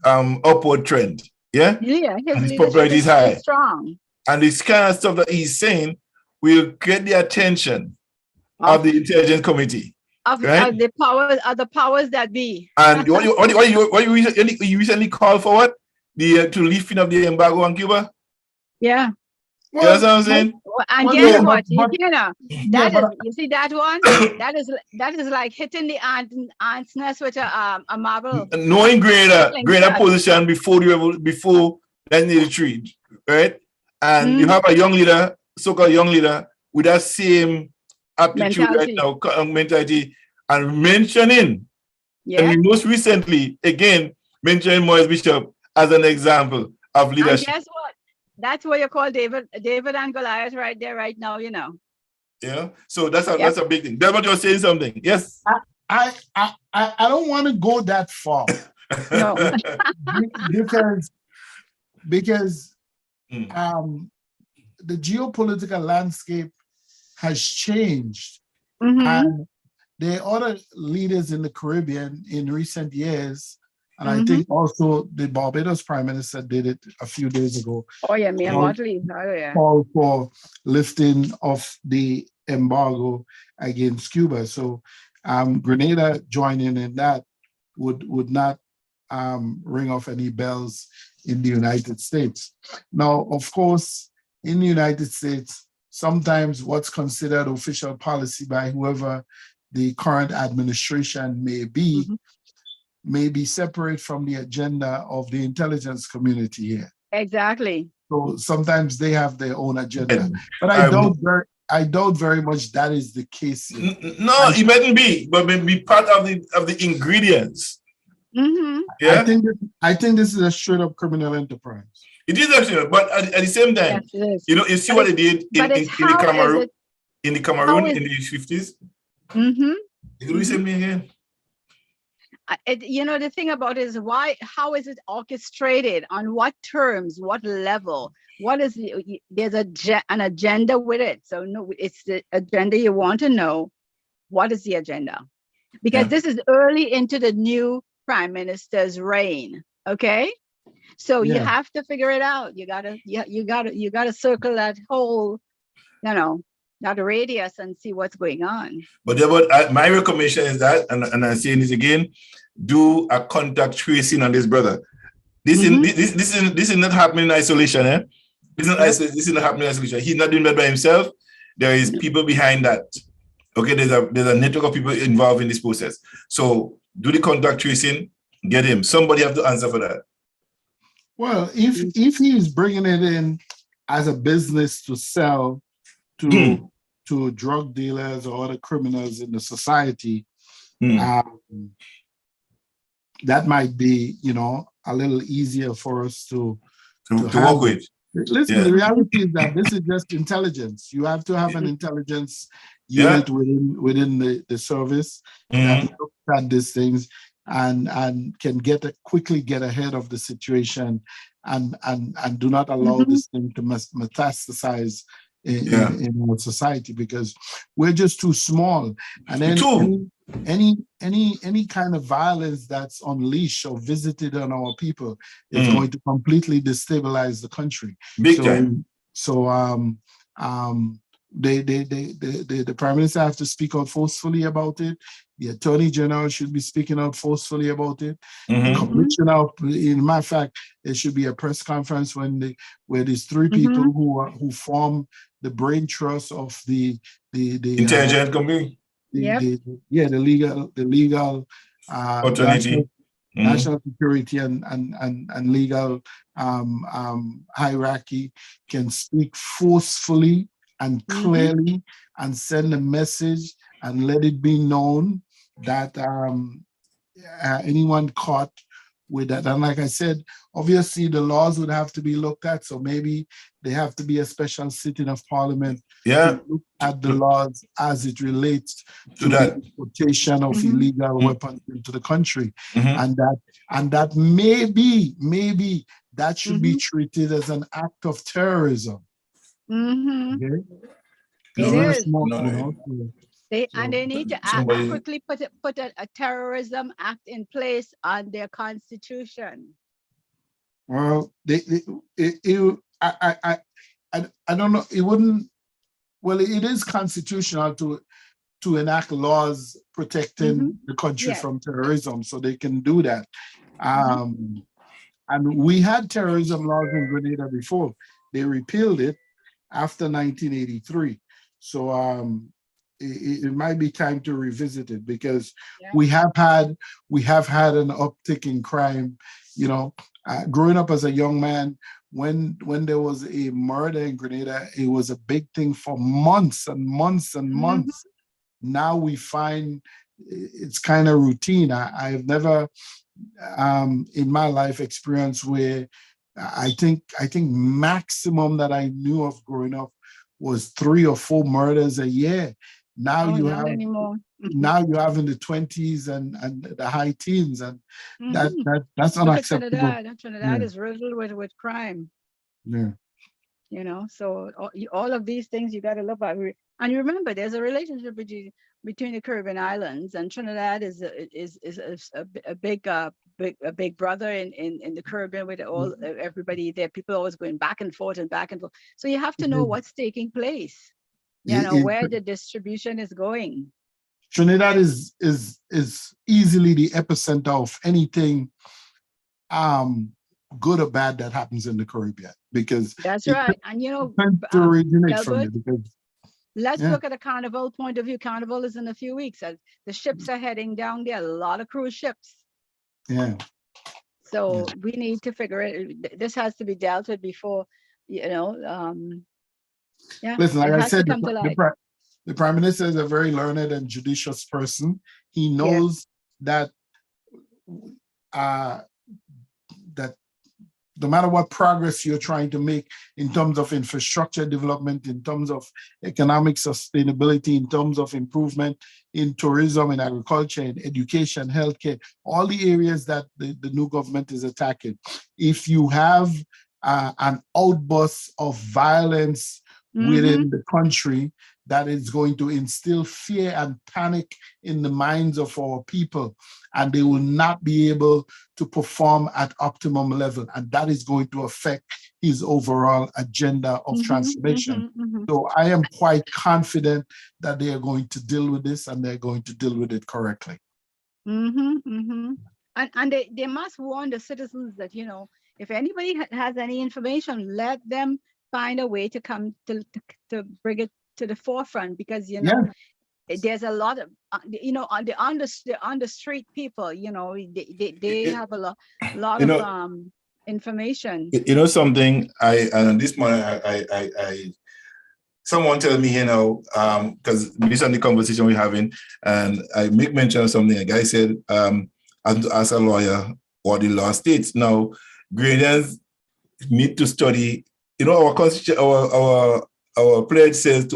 upward trend. Yeah, Yeah, and his his popularity leadership is high. is strong. And this kind of stuff that he's saying will get the attention of the intelligence committee, Of right? the powers that be. And you recently called for what? The to lifting of the embargo on Cuba. Yeah. You know what I'm saying? And Well, guess yeah, what? but- you know, Yeah, that but- is, you see that one? that is like hitting the ant's nest with a marble. Knowing greater Slingshot. position before 1983, right? And you Mm. have a young leader, so-called young leader, with that same aptitude Mentality. right now, mentality, and mentioning. Yeah. And most recently, again, mentioning Morris Bishop as an example of And leadership. guess what? That's what you call David and Goliath right there, right now, you know. Yeah. So that's a big thing. That's what you're saying something. Yes. I don't want to go that far No. because Mm. the geopolitical landscape has changed, Mhm. and there are other leaders in the Caribbean in recent years, and I Mhm. think also the Barbados Prime Minister did it a few days ago, Oh yeah, me and Well, Motley. Oh yeah. called for lifting of the embargo against Cuba. So Grenada joining in that would not ring off any bells in the United States. Now, of course, in the United States, sometimes what's considered official policy by whoever the current administration may be, may be separate from the agenda of the intelligence community here. Exactly. So sometimes they have their own agenda. And But I doubt very much that is the case here. no, it mightn't be, but maybe part of the ingredients. Mm-hmm. Yeah, I think this is a straight up criminal enterprise. it is actually, but at the same time, Yes, it is. you see But what they did but in it's the how is Cameroon, it- in the Cameroon how is- in the 50s. Mm-hmm. You do the same thing again. You know, the thing about it is how is it orchestrated? On what terms? What level? What is there's an agenda with it. So no, it's the agenda you want to know. What is the agenda? Because Yeah. this is early into the new prime minister's reign. Okay. So you Yeah. have to figure it out. You gotta circle that whole, that radius and see what's going on. But my recommendation is that, and I'm saying this again, do a contact tracing on this brother. This is not happening in isolation, eh? This is not happening in isolation. He's not doing that by himself. There is people behind that. Okay, there's a network of people involved in this process. So do the contact tracing, get him. Somebody have to answer for that. Well, if he's bringing it in as a business to sell to drug dealers or other criminals in the society, that might be, a little easier for us to work with. Listen, the reality is that this is just intelligence. You have to have an intelligence unit within the service that looks at these things and can quickly get ahead of the situation and do not allow this thing to metastasize in our society, because we're just too small. And then any kind of violence that's unleashed or visited on our people is going to completely destabilize the country. Big time. So the Prime Minister has to speak out forcefully about it. The Attorney General should be speaking out forcefully about it. The Commissioner, in my fact, there should be a press conference where these three people who form the brain trust of the intelligence company. The legal authority, national security and legal hierarchy can speak forcefully and clearly and send a message and let it be known that anyone caught with that, and like I said, obviously the laws would have to be looked at. So maybe there have to be a special sitting of Parliament Yeah. to look at the laws as it relates to that. the importation of illegal weapons into the country, and that maybe that should be treated as an act of terrorism. Okay? It is. They need to quickly put a terrorism act in place on their constitution. Well, I don't know. It wouldn't. Well, it is constitutional to enact laws protecting the country from terrorism, so they can do that. And we had terrorism laws in Grenada before. They repealed it after 1983. So it might be time to revisit it, because we have had an uptick in crime. You know, growing up as a young man, when there was a murder in Grenada, it was a big thing for months and months and months. Now we find it's kind of routine. I've never in my life experienced where I think maximum that I knew of growing up was 3 or 4 murders a year. Now you have in the 20s and the high teens, and that's unacceptable. Trinidad is riddled with crime. Yeah. You know, so all of these things you got to look at. And you remember, there's a relationship between the Caribbean islands, and Trinidad is a big brother in the Caribbean with everybody there. People always going back and forth. So you have to know what's taking place. You know, where the distribution is going. Trinidad is easily the epicenter of anything good or bad that happens in the Caribbean, because that's right. And you know, to originate from it, because let's look at the Carnival point of view. Carnival is in a few weeks. The ships are heading down there, a lot of cruise ships. Yeah. So we need to figure it. This has to be dealt with before, you know. Listen, like I said, the Prime Minister is a very learned and judicious person. He knows that no matter what progress you're trying to make in terms of infrastructure development, in terms of economic sustainability, in terms of improvement in tourism and agriculture and education, healthcare, all the areas that the new government is attacking, if you have an outburst of violence within the country, that is going to instill fear and panic in the minds of our people, and they will not be able to perform at optimum level, and that is going to affect his overall agenda of transformation. So I am quite confident that they are going to deal with this, and they're going to deal with it correctly. And they must warn the citizens that, you know, if anybody has any information, let them find a way to come to bring it to the forefront, because you know there's a lot of you know on the street people, you know, they have a lot of information. You know something, and this morning I someone tell me, you know, because based on the conversation we're having, and I make mention of something. A guy said, I'm to ask a lawyer what the law states. Now, Grenadians need to study. You know, our constitution, our pledge says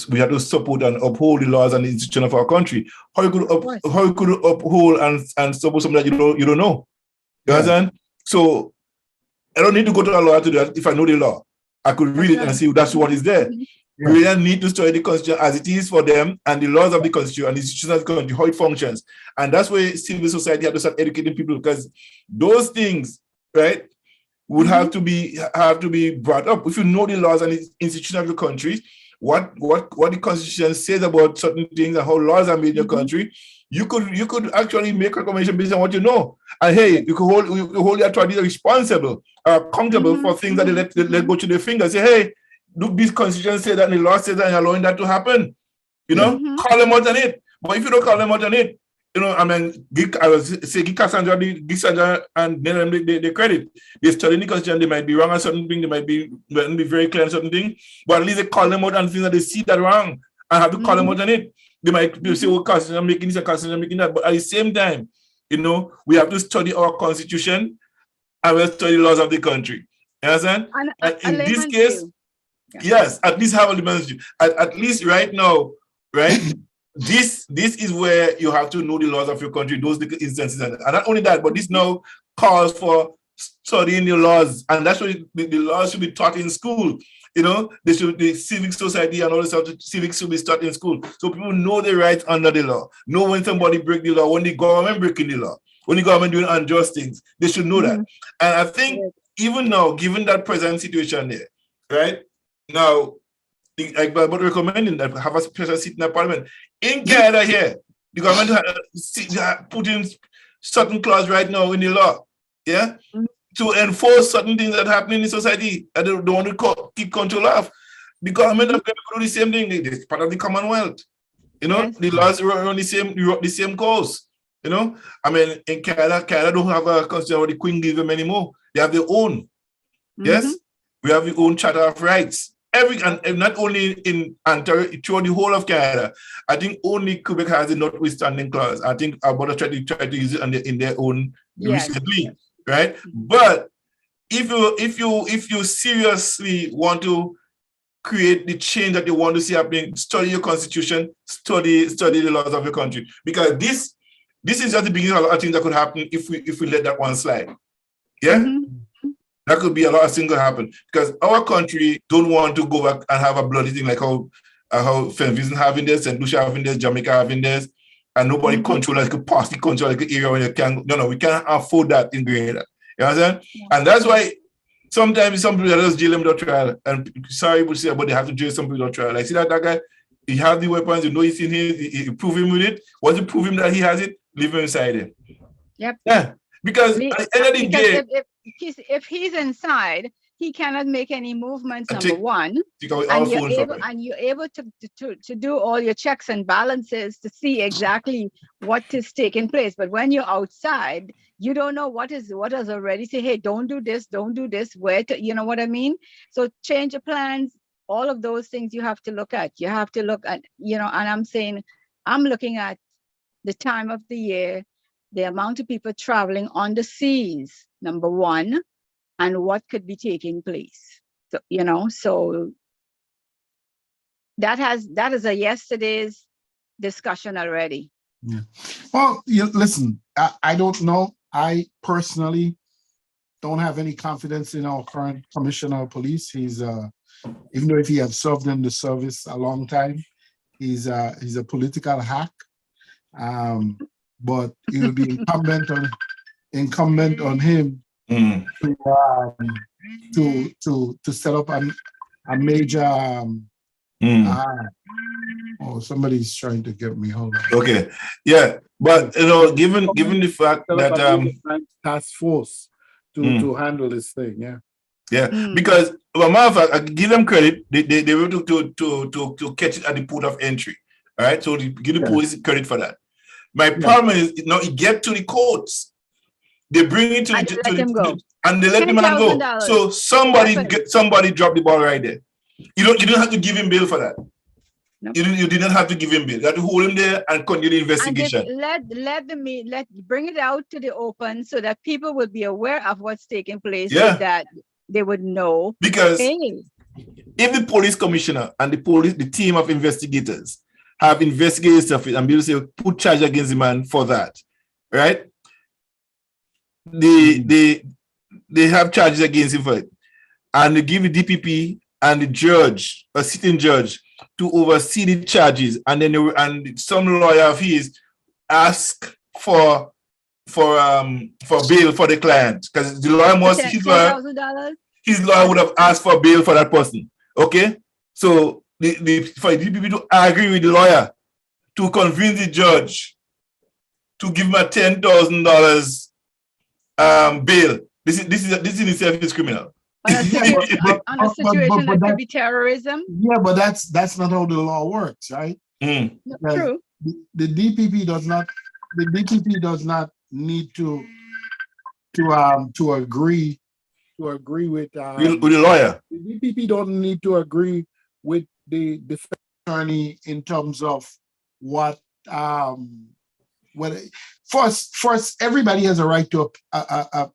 we have to support and uphold the laws and the institution of our country. How you could uphold and support something that you don't know? You understand? So I don't need to go to a lawyer to do that. If I know the law, I could read it and see that's what is there. We need to study the constitution as it is for them, and the laws of the constitution and the institutions of the country, how it functions. And that's where civil society has to start educating people, because those things, right, would have to be brought up. If you know the laws and the institutions of the country, what the constitution says about certain things and how laws are made in your country, you could actually make recommendation based on what you know. And hey, you could hold the authorities responsible, accountable for things that they let go to their fingers. Say, hey, look, this constitution says that, and the law says that, and you're allowing that to happen. You know, call them out on it. But if you don't call them out on it, you know, I mean, give Cassandra and then the credit. They study the constitution, they might be wrong on certain things, they might be very clear on certain things, but at least they call them out on things that they see that wrong and have to call them out on it. They might say, well, Cassandra making this and Cassandra making that, but at the same time, you know, we have to study our constitution and we'll study laws of the country. You understand? And And a in this layman's case, view. Yeah. yes, at least have a layman's view. At least right now, right? This is where you have to know the laws of your country, those little instances. And not only that, but this now calls for studying the laws. And that's why the laws should be taught in school. You know, the civic society and all this stuff, civics should be taught in school. So people know the rights under the law. Know when somebody break the law, when the government breaking the law, when the government doing unjust things. They should know that. And I think even now, given that present situation there, right? Now, but recommending that have a special seat in the parliament. In Canada here, the government put in certain clause right now in the law, yeah, to enforce certain things that happen in the society that they don't want to keep control of. The government are going to do the same thing. It's part of the Commonwealth. You know, Yes. the laws are on the same course. You know, I mean, in Canada don't have a constitution where the Queen give them anymore. They have their own. Yes, we have the own Charter of Rights. And not only in Ontario, throughout the whole of Canada. I think only Quebec has the notwithstanding clause. I think Alberta try to use it in their own recently, right? But if you seriously want to create the change that you want to see happening, study your constitution, study the laws of your country, because this is just the beginning of a lot of things that could happen if we let that one slide. Yeah. That could be a lot of things that happen because our country don't want to go back and have a bloody thing like how St. Vincent having this, St. Lucia having this, Jamaica having this, and nobody control like a party control like an area where you can. No, we can't afford that in Grenada. You understand? And that's why sometimes some people just jail them without trial. And sorry to say, but they have to jail some people without trial. Like see that guy, he has the weapons. You know he's in here. You prove him with it. Once you prove him that he has it, leave him inside him. Yep. Yeah. Because at the end of the day, if he's inside, he cannot make any movements. Number one, and you're able to do all your checks and balances to see exactly what is taking place. But when you're outside, you don't know what is already say. Hey, don't do this. Where to? You know what I mean? So change your plans. All of those things you have to look at. You have to look at And I'm saying, I'm looking at the time of the year, the amount of people traveling on the seas, number one, and what could be taking place. So, so that is a yesterday's discussion already. Yeah. Well, listen, I don't know. I personally don't have any confidence in our current commissioner of police. He's even though if he has served in the service a long time, he's a political hack. But it will be incumbent on him to set up a major. Somebody's trying to get me. Hold on. Okay, yeah, but given the fact that task force to handle this thing, because well, matter of fact, I give them credit. They were able to catch it at the port of entry. All right, so give the police credit for that. My problem is it get to the courts. They bring it and they let the man go. So somebody dropped the ball right there. You don't have to give him bail for that. Nope. You didn't have to give him bail. You have to hold him there and continue the investigation. And let bring it out to the open so that people will be aware of what's taking place. So that they would know. Because if the police commissioner and the team of investigators have investigated stuff and be able to say, put charge against the man for that, right? They have charges against him for it. And they give the DPP and the judge, a sitting judge, to oversee the charges. And then some lawyer of his ask for bail for the client. Because the lawyer must, his lawyer would have asked for bail for that person. Okay? So for the DPP to agree with the lawyer to convince the judge to give him a $10,000 bail. This in itself is criminal. On a situation that could be terrorism. Yeah, but that's not how the law works, right? True. The DPP does not need to agree with the lawyer. The DPP don't need to agree with the defense attorney in terms of what first, everybody has a right to appeal.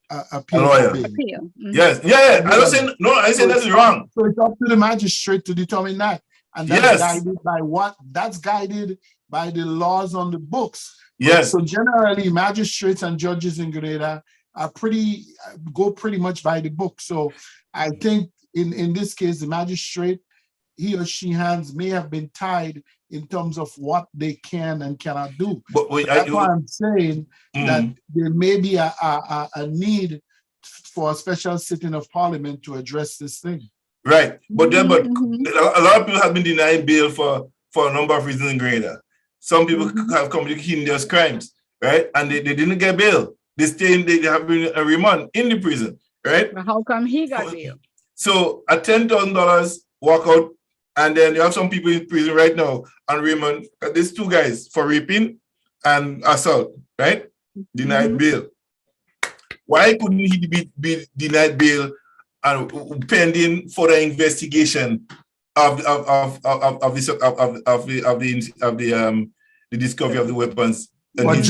A lawyer. Appeal. Yes, yeah. I don't say no. I say that's wrong. So it's up to the magistrate to determine that, and that's guided by what? That's guided by the laws on the books. Yes. So generally, magistrates and judges in Grenada are go pretty much by the book. So I think in this case, the magistrate, he or she hands may have been tied in terms of what they can and cannot do. But that's why I'm saying that there may be a need for a special sitting of parliament to address this thing. Right. But a lot of people have been denied bail for a number of reasons in Grenada. Some people have committed heinous crimes, right? And they didn't get bail. They have been a remand in the prison, right? But how come he got bail? So a $10,000 walkout, and then you have some people in prison right now on remand. There's 2 guys for raping and assault, right? Denied bail. Why couldn't he be denied bail and pending further investigation of the discovery of the weapons? But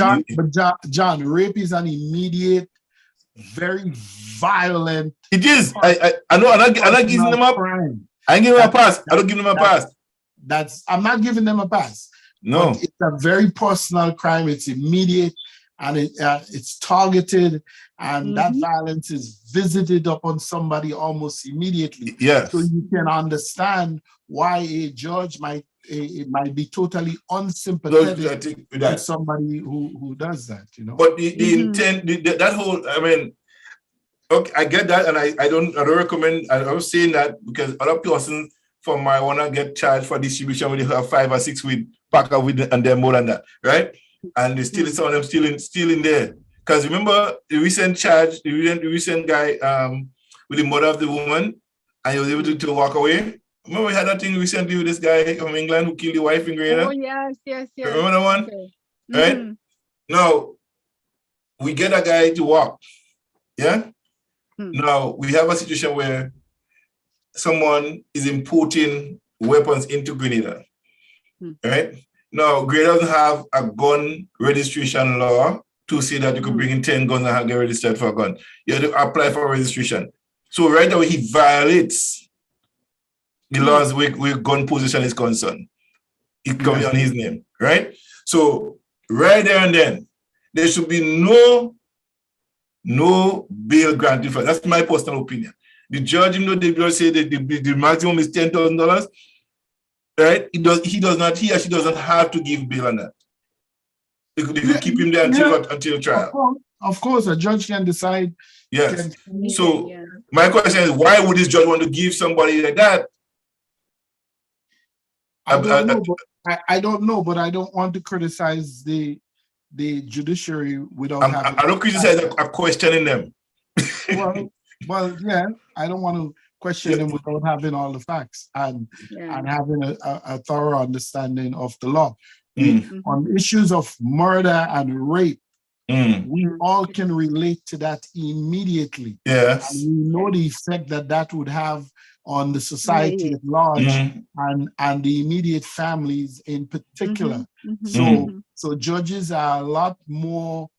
John, rape is an immediate, very violent. It is. I know. I'm not giving them up. I ain't giving them a pass. I don't give them a pass. I'm not giving them a pass. No, but it's a very personal crime. It's immediate, and it's targeted, and that violence is visited upon somebody almost immediately. Yes. So you can understand why a judge might be totally unsympathetic with somebody who does that, you know. But the intent, that whole, I mean, okay, I get that, and I don't recommend. I was saying that because other persons from marijuana get charged for distribution when they have 5 or 6 weed pack of weed, and they're more than that, right? And they still some of them still in there. Because remember the recent charge, the recent guy with the mother of the woman, and he was able to walk away. Remember we had that thing recently with this guy from England who killed the wife in Grenada? Oh, yes. Remember that one? Okay. Right? Now, we get a guy to walk. Yeah? Now, we have a situation where someone is importing weapons into Grenada. Right? Now, Grenada doesn't have a gun registration law to say that you could bring in 10 guns and get registered for a gun. You have to apply for registration. So right away, he violates the laws where gun possession is concerned. It comes on his name, right? So right there and then, there should be no bail granted for. That's my personal opinion. The judge, even though the judge say that the maximum is $10,000, right? He or she doesn't have to give bail on that. They could keep him there until trial. Of course, a judge can decide. Yes. So my question is, why would this judge want to give somebody like that? I don't know, but I don't want to criticize the judiciary without having. I don't criticize. I'm questioning them. well, yeah, I don't want to question them without having all the facts and having a thorough understanding of the law. On issues of murder and rape, we all can relate to that immediately. Yes. And we know the effect that would have on the society at large and the immediate families in particular. So judges are a lot more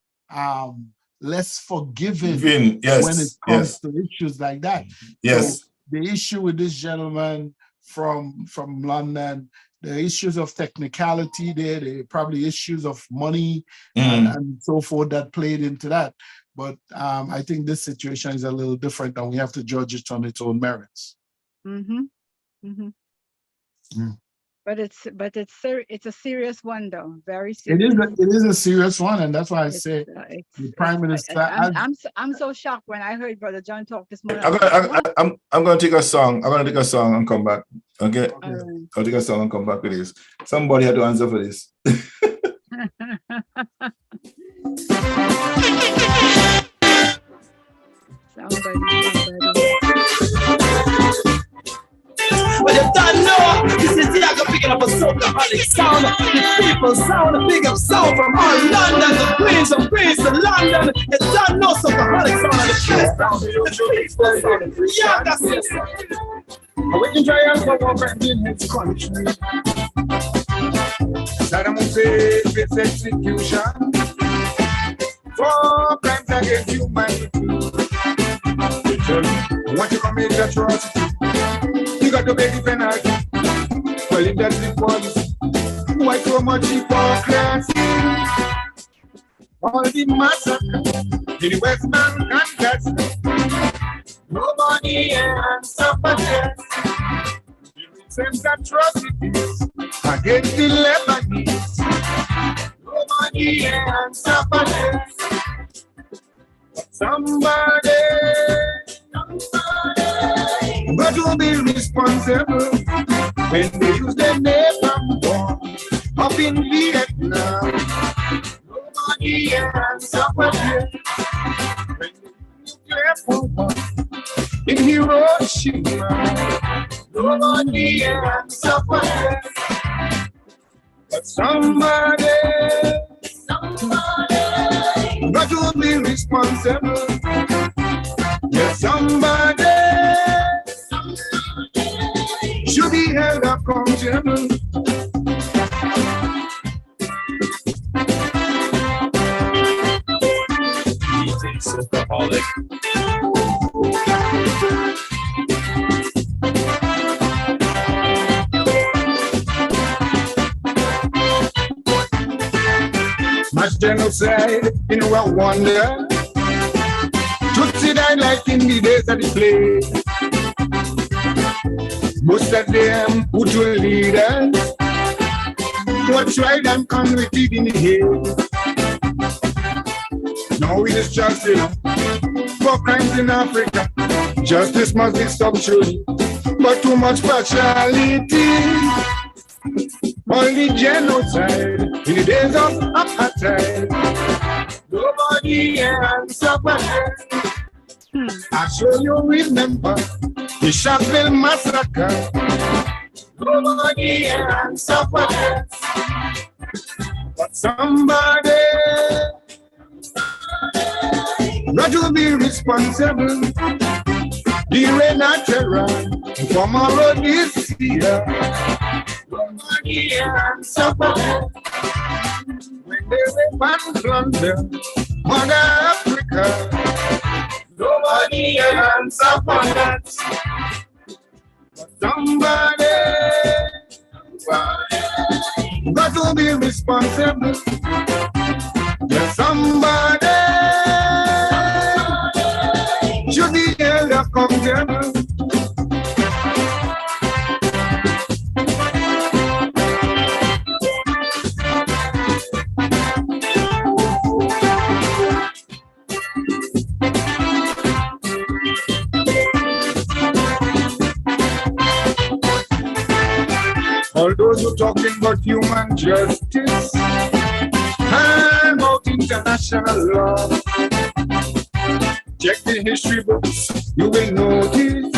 less forgiving when it comes to issues like that. Yes. So the issue with this gentleman from London, the issues of technicality there, the probably issues of money and so forth that played into that. But I think this situation is a little different, and we have to judge it on its own merits. But it's a serious one, though. Very serious. It is a serious one, and that's why I say the Prime Minister. I'm so shocked when I heard Brother John talk this morning. I'm going to take a song. I'm going to take a song and come back. Okay. I'll take a song and come back with this. Somebody had to answer for this. Well, you don't know, this is Tiago picking up a soulaholic sound. The people sound, big up sound from all London, the Queens of Queens to London. You don't know soulaholic sound and the Queens sound. The people sound. Yeah, that's it. We can try and go over in his country. Saddam Hussein with execution. humanity. They tell you, once you commit atrocity, you got to pay the penalty. Well, if that's the policy, why so much hypocrisy? All the massacre in the Western contest, nobody answers for death. The recent atrocities against the Lebanese, nobody answers for death. But somebody got to be responsible when they use their napalm bomb up in Vietnam. Nobody answers for death. When they use nuclear bomb in Hiroshima, nobody answers for death. But somebody got to be responsible. Yes, somebody should be held accountable. DJ Silverholic. Mass genocide in Rwanda. Tutsi died like in the days of the plague. Most of them Hutu leaders were tried and convicted in the Hague. Now it is just for crimes in Africa. Justice must be stopped surely, but too much partiality. Only genocide in the days of apartheid. Nobody answers for death. I'm sure you remember the Sharpeville massacre. Nobody answers for death. But somebody got to be responsible. The Rena Terror tomorrow this year. Nobody answers for death. When they rape and plunder Mother Africa, nobody answers for that. But somebody got to be responsible. Yes, somebody should be held accountable. All those who talking about human justice and about international law, check the history books, you will notice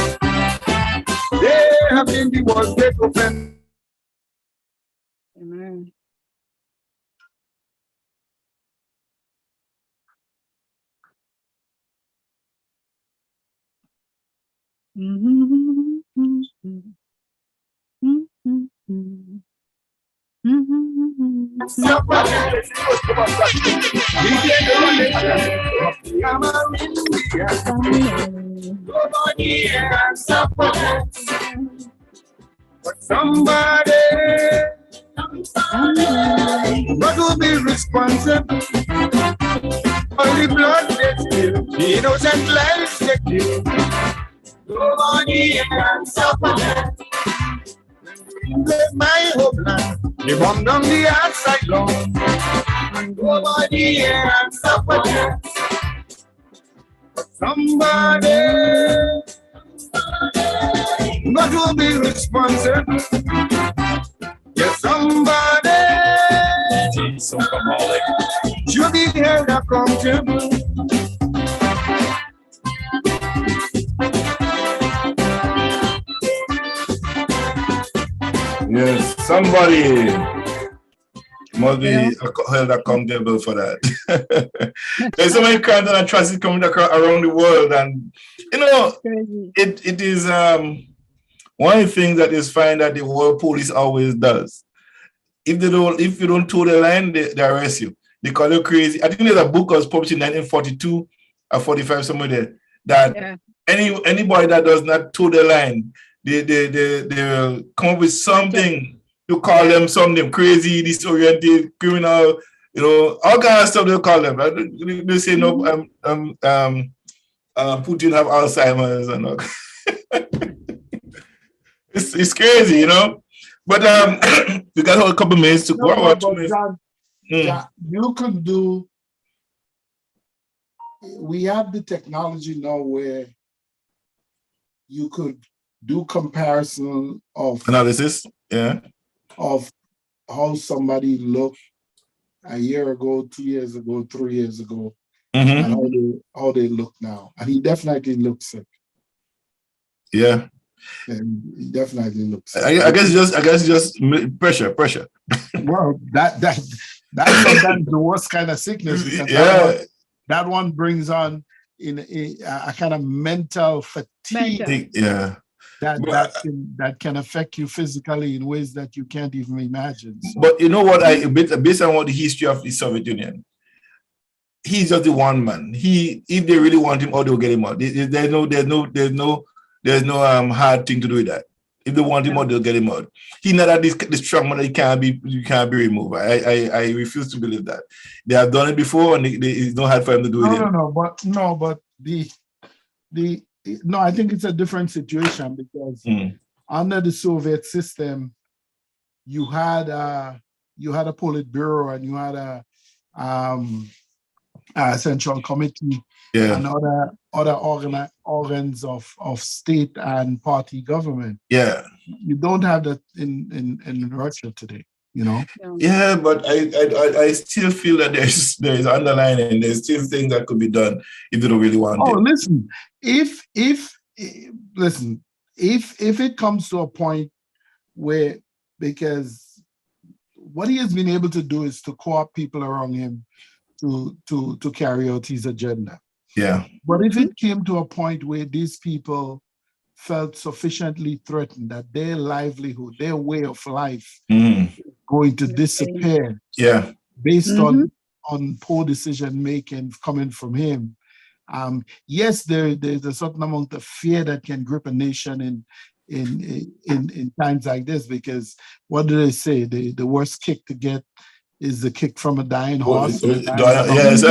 they have been the world's great offenders. Amen. Nobody answers for that. But somebody got to be responsible. All the blood they spill, the innocent lives they kill. Nobody answers for that. My homeland, they bomb down the outside lawn. Nobody answers for that. But somebody got to be responsible. Yes, somebody DJ Silverholic. should be held accountable. Yes, somebody must be held accountable for that. There's so many crimes and atrocities coming around the world, and you know, it is one of the things that is fine that the world police always does. If you don't toe the line, they arrest you. They call you crazy. I think there's a book that was published in 1942 a 45 somewhere there, that Yeah. anybody that does not toe the line, they will come up with something to call them something crazy, disoriented, criminal, you know, all kinds of stuff they'll call them. Right? They say no, Putin have Alzheimer's and all. It's crazy, you know. But we got a couple minutes to go. No, but John, you could do. We have the technology now where you could do comparison of analysis, of how somebody looked a year ago, 2 years ago, 3 years ago, and how they look now. And he definitely looks sick. Yeah. And he definitely looks sick. I guess just pressure. Well, that's sometimes the worst kind of sickness. That one brings on in a kind of mental fatigue. Yeah. That can affect you physically in ways that you can't even imagine. So. But you know what? Based on what the history of the Soviet Union, he's just the one man. If they really want him, they'll get him out. There's no hard thing to do with that. If they want him out, they'll get him out. He's not that this strong man that you can't be removed. I refuse to believe that. They have done it before, and it's not hard for them to do it. I think it's a different situation because under the Soviet system, you had a Politburo and you had a central committee and other organs of state and party government. Yeah, you don't have that in Russia today. You know. Yeah, but I still feel that there is underlying, there's still things that could be done if they don't really want it. Listen, if it comes to a point where, because what he has been able to do is to co-opt people around him to carry out his agenda. Yeah. But if it came to a point where these people felt sufficiently threatened that their livelihood, their way of life is going to disappear based on poor decision making coming from him. Yes, there's a certain amount of fear that can grip a nation in times like this, because what do they say? The worst kick to get is the kick from a dying horse. Yes.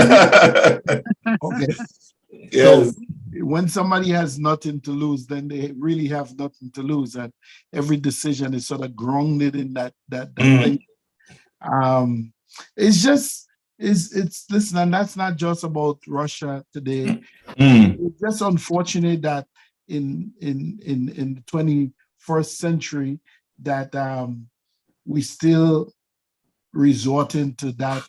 Okay. Yes. So when somebody has nothing to lose, then they really have nothing to lose, and every decision is sort of grounded in that thing. It's listen, and that's not just about Russia today. It's just unfortunate that in the 21st century that we still resorting to that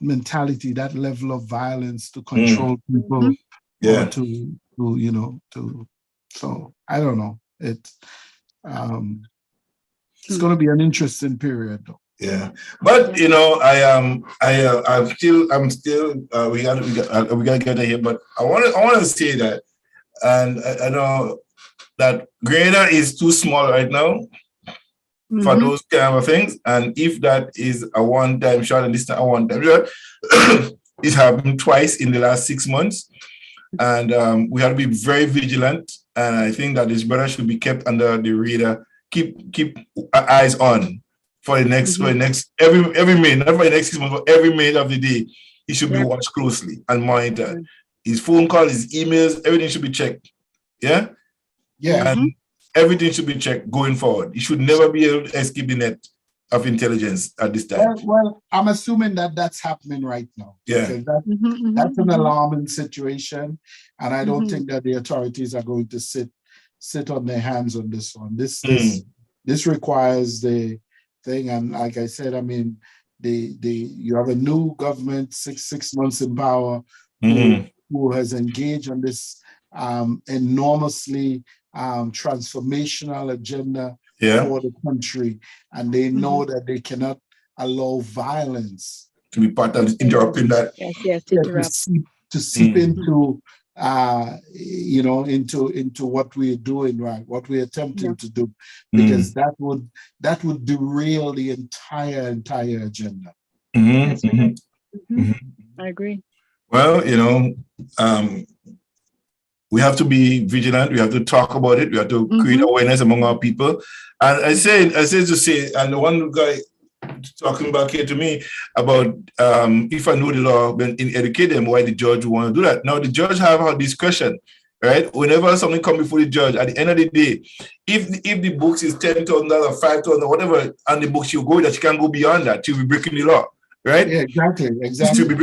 mentality, that level of violence to control people, or so I don't know. It's going to be an interesting period, though. Yeah, but you know, I'm still. We gotta get it here. But I want to say that, and I know that Grenada is too small right now for those kind of things. And if that is a one-time shot, and this time a one-time shot, it happened twice in the last 6 months, and we have to be very vigilant. And I think that this brother should be kept under the radar. Keep eyes on. For the next every minute, not for the next 6 months, but every minute of the day, he should be watched closely and monitored. His phone calls, his emails, everything should be checked. Yeah? Yeah. And everything should be checked going forward. He should never be able to escape the net of intelligence at this time. Well, I'm assuming that that's happening right now. Yeah. That's an alarming situation, and I don't think that the authorities are going to sit on their hands on this one. This requires the thing, and like I said, I mean, you have a new government, six months in power, who has engaged on this enormously transformational agenda for the country, and they know that they cannot allow violence to be part of interrupting that. To seep into into what we're doing, right? What we're attempting to do, because that would derail the entire agenda. I agree. Well, we have to be vigilant. We have to talk about it. We have to create awareness among our people. And I say to say, and the one guy talking back here to me about if I know the law, then educate them why the judge want to do that. Now the judge have her discretion, right? Whenever something comes before the judge, at the end of the day, if the books is $10,000 or $5,000 or whatever, and the book she'll go that she can't go beyond that, she'll be breaking the law, right? Yeah, exactly.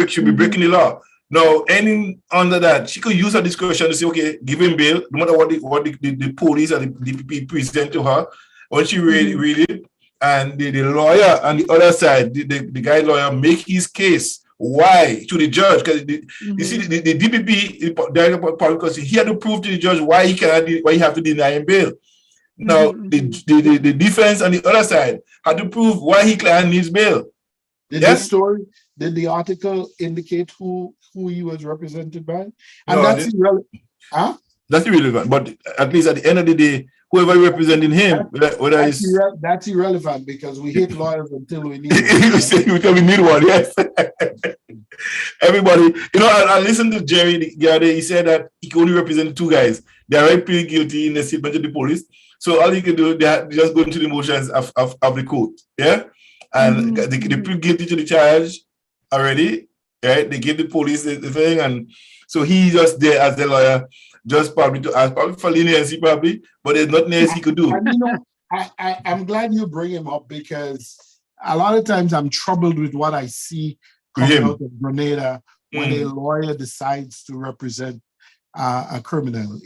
She'll be breaking the law. Now, any under that, she could use her discretion to say, okay, give him bail, no matter what the police and the DPP present to her. When she read it, and the lawyer on the other side, the guy lawyer make his case. Why to the judge? Because you see, the DPP, the Director of Public Prosecution, he had to prove to the judge why he have to deny him bail. Now, the defense on the other side had to prove why he client needs bail. Did the article indicate who he was represented by? And that's irrelevant. Huh? That's irrelevant. But at least at the end of the day, whoever representing him, that's irrelevant because we hate lawyers until we need one. Until we need one, yes. Everybody, I listened to Jerry the other day. He said that he can only represent two guys. They are already pleading guilty in the statement to the police. So all he can do, they just go into the motions of the court. Yeah. And they plead guilty to the charge already. Right? They give the police the thing. And so he's just there as the lawyer. Just probably to ask, probably for leniency, probably, but there's nothing else he could do. And I'm glad you bring him up because a lot of times I'm troubled with what I see coming out of Grenada when a lawyer decides to represent a criminal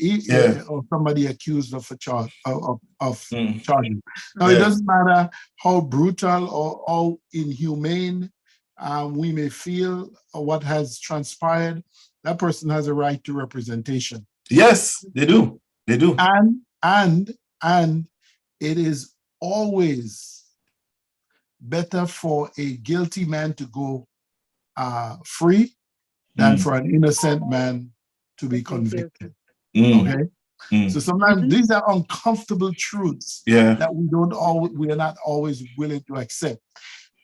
or somebody accused of a charge charging. Now it doesn't matter how brutal or how inhumane we may feel or what has transpired. That person has a right to representation. Yes, they do. They do. And it is always better for a guilty man to go free than for an innocent man to be convicted. Okay? So sometimes these are uncomfortable truths that we are not always willing to accept.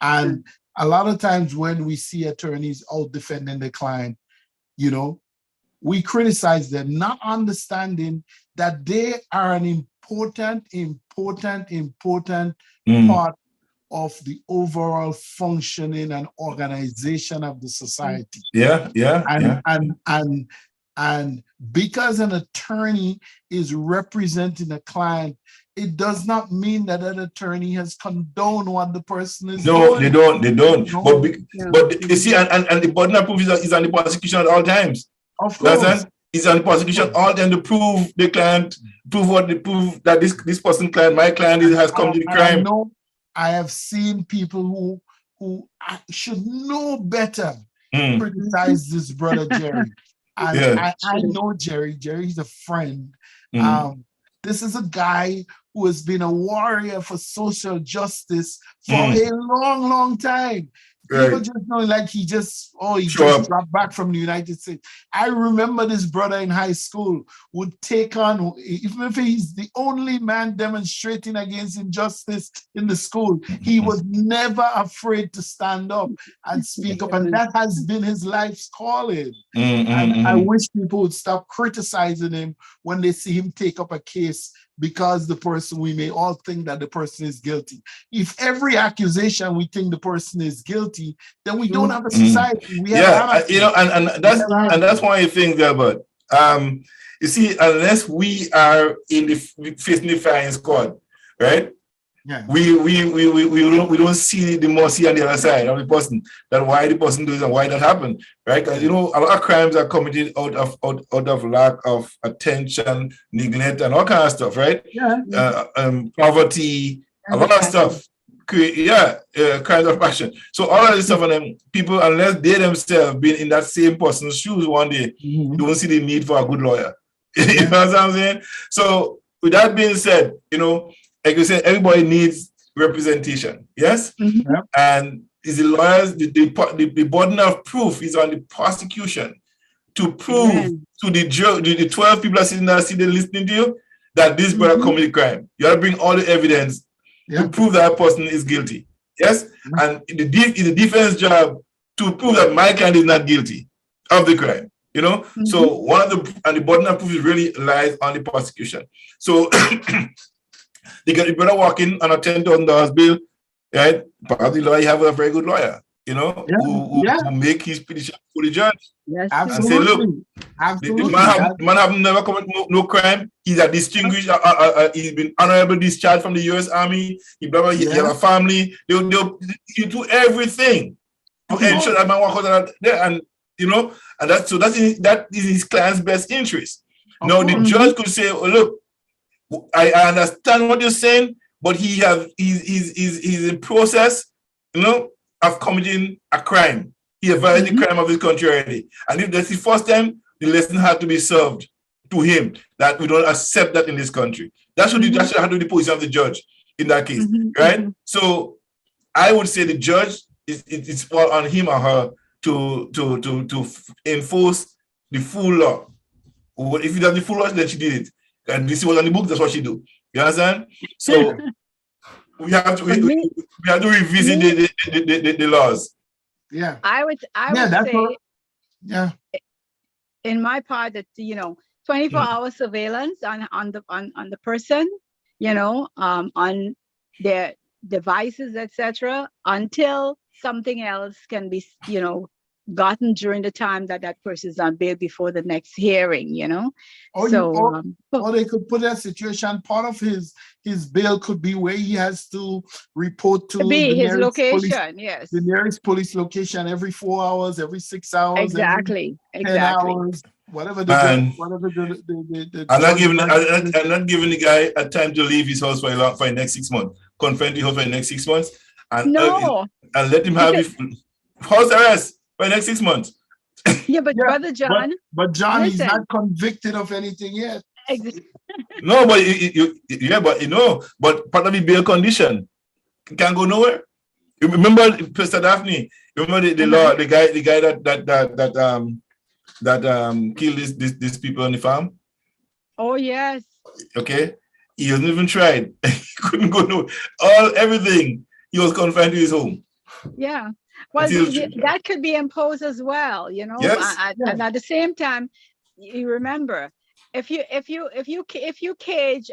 And a lot of times when we see attorneys out defending the client, we criticize them, not understanding that they are an important part of the overall functioning and organization of the society. And because an attorney is representing a client, it does not mean that an attorney has condoned what the person is doing. They don't. No. But you see, and the burden of proof is on the prosecution at all times. Of course. It's on the prosecution all time to prove the client, prove that this person client, my client has committed crime. I have seen people who should know better criticize this brother Jerry. And I know Jerry. Jerry's a friend. This is a guy who has been a warrior for social justice for a long time. People just know he just dropped back from the United States. I remember this brother in high school would take on, even if he's the only man demonstrating against injustice in the school, he was never afraid to stand up and speak up. And that has been his life's calling. And I wish people would stop criticizing him when they see him take up a case because we may all think that the person is guilty. If every accusation we think the person is guilty, then we don't have a society. We have and that's one of the things, Albert. You see, unless we are in the facing the firing squad, right? Yeah. We don't see the mercy on the other side of the person, that why the person does and why that happened, right? Because a lot of crimes are committed out of lack of attention, neglect, and all kind of stuff, right? Poverty, a lot of stuff. Crimes of passion. So all of this stuff, and them people, unless they themselves been in that same person's shoes one day, don't see the need for a good lawyer. You know what I'm saying? So with that being said, like you said, everybody needs representation, yes? And is the lawyers, the burden of proof is on the prosecution to prove to the 12 people that sitting there listening to you that this brother committed crime. You have to bring all the evidence to prove that person is guilty, yes? And it's the defense job to prove that my client is not guilty. of the crime. You know, so one of the burden of proof really lies on the prosecution. So they get the brother walking on a $10,000 bill, right? Part of the lawyer, you have a very good lawyer, you know, who make his petition for the judge. Yes, and say, look, the man have never committed no crime. He's a distinguished, he's been honorable discharged from the U.S. Army. He have a family. They'll do everything to ensure that man walk out there, and you know, and that is his client's best interest. Now the judge could say, oh, look, I understand what you're saying, but he's in process, you know, of committing a crime. He has violated the crime of his country already. And if that's the first time, the lesson had to be served to him that we don't accept that in this country. That should have to be the position of the judge in that case, right? So I would say the judge it's all on him or her to enforce the full law. If he does the full law, then she did it. And this was on the book, that's what she do. You understand? So we have to revisit the laws. Yeah, I would say, in my part, that 24-hour surveillance on the person, on their devices, etc., until something else can be, gotten during the time that person is on bail before the next hearing, Or they could put that situation, part of his bail could be where he has to report to his location, the nearest police location every 4 hours, every 6 hours, exactly. 10 hours, whatever I'm not giving the guy a time to leave his house for the next 6 months. Confine the house for the next 6 months, and let him have his house arrest for the next 6 months. Yeah, but Brother John. But John, he's not convicted of anything yet. No, but but part of the bail condition can't go nowhere. You remember Pastor Daphne? Remember the guy that killed these people on the farm? Oh yes. Okay, he hasn't even tried. He couldn't go nowhere. Everything. He was confined to his home. Yeah. Well, that could be imposed as well, Yes. And at the same time, you remember, if you cage,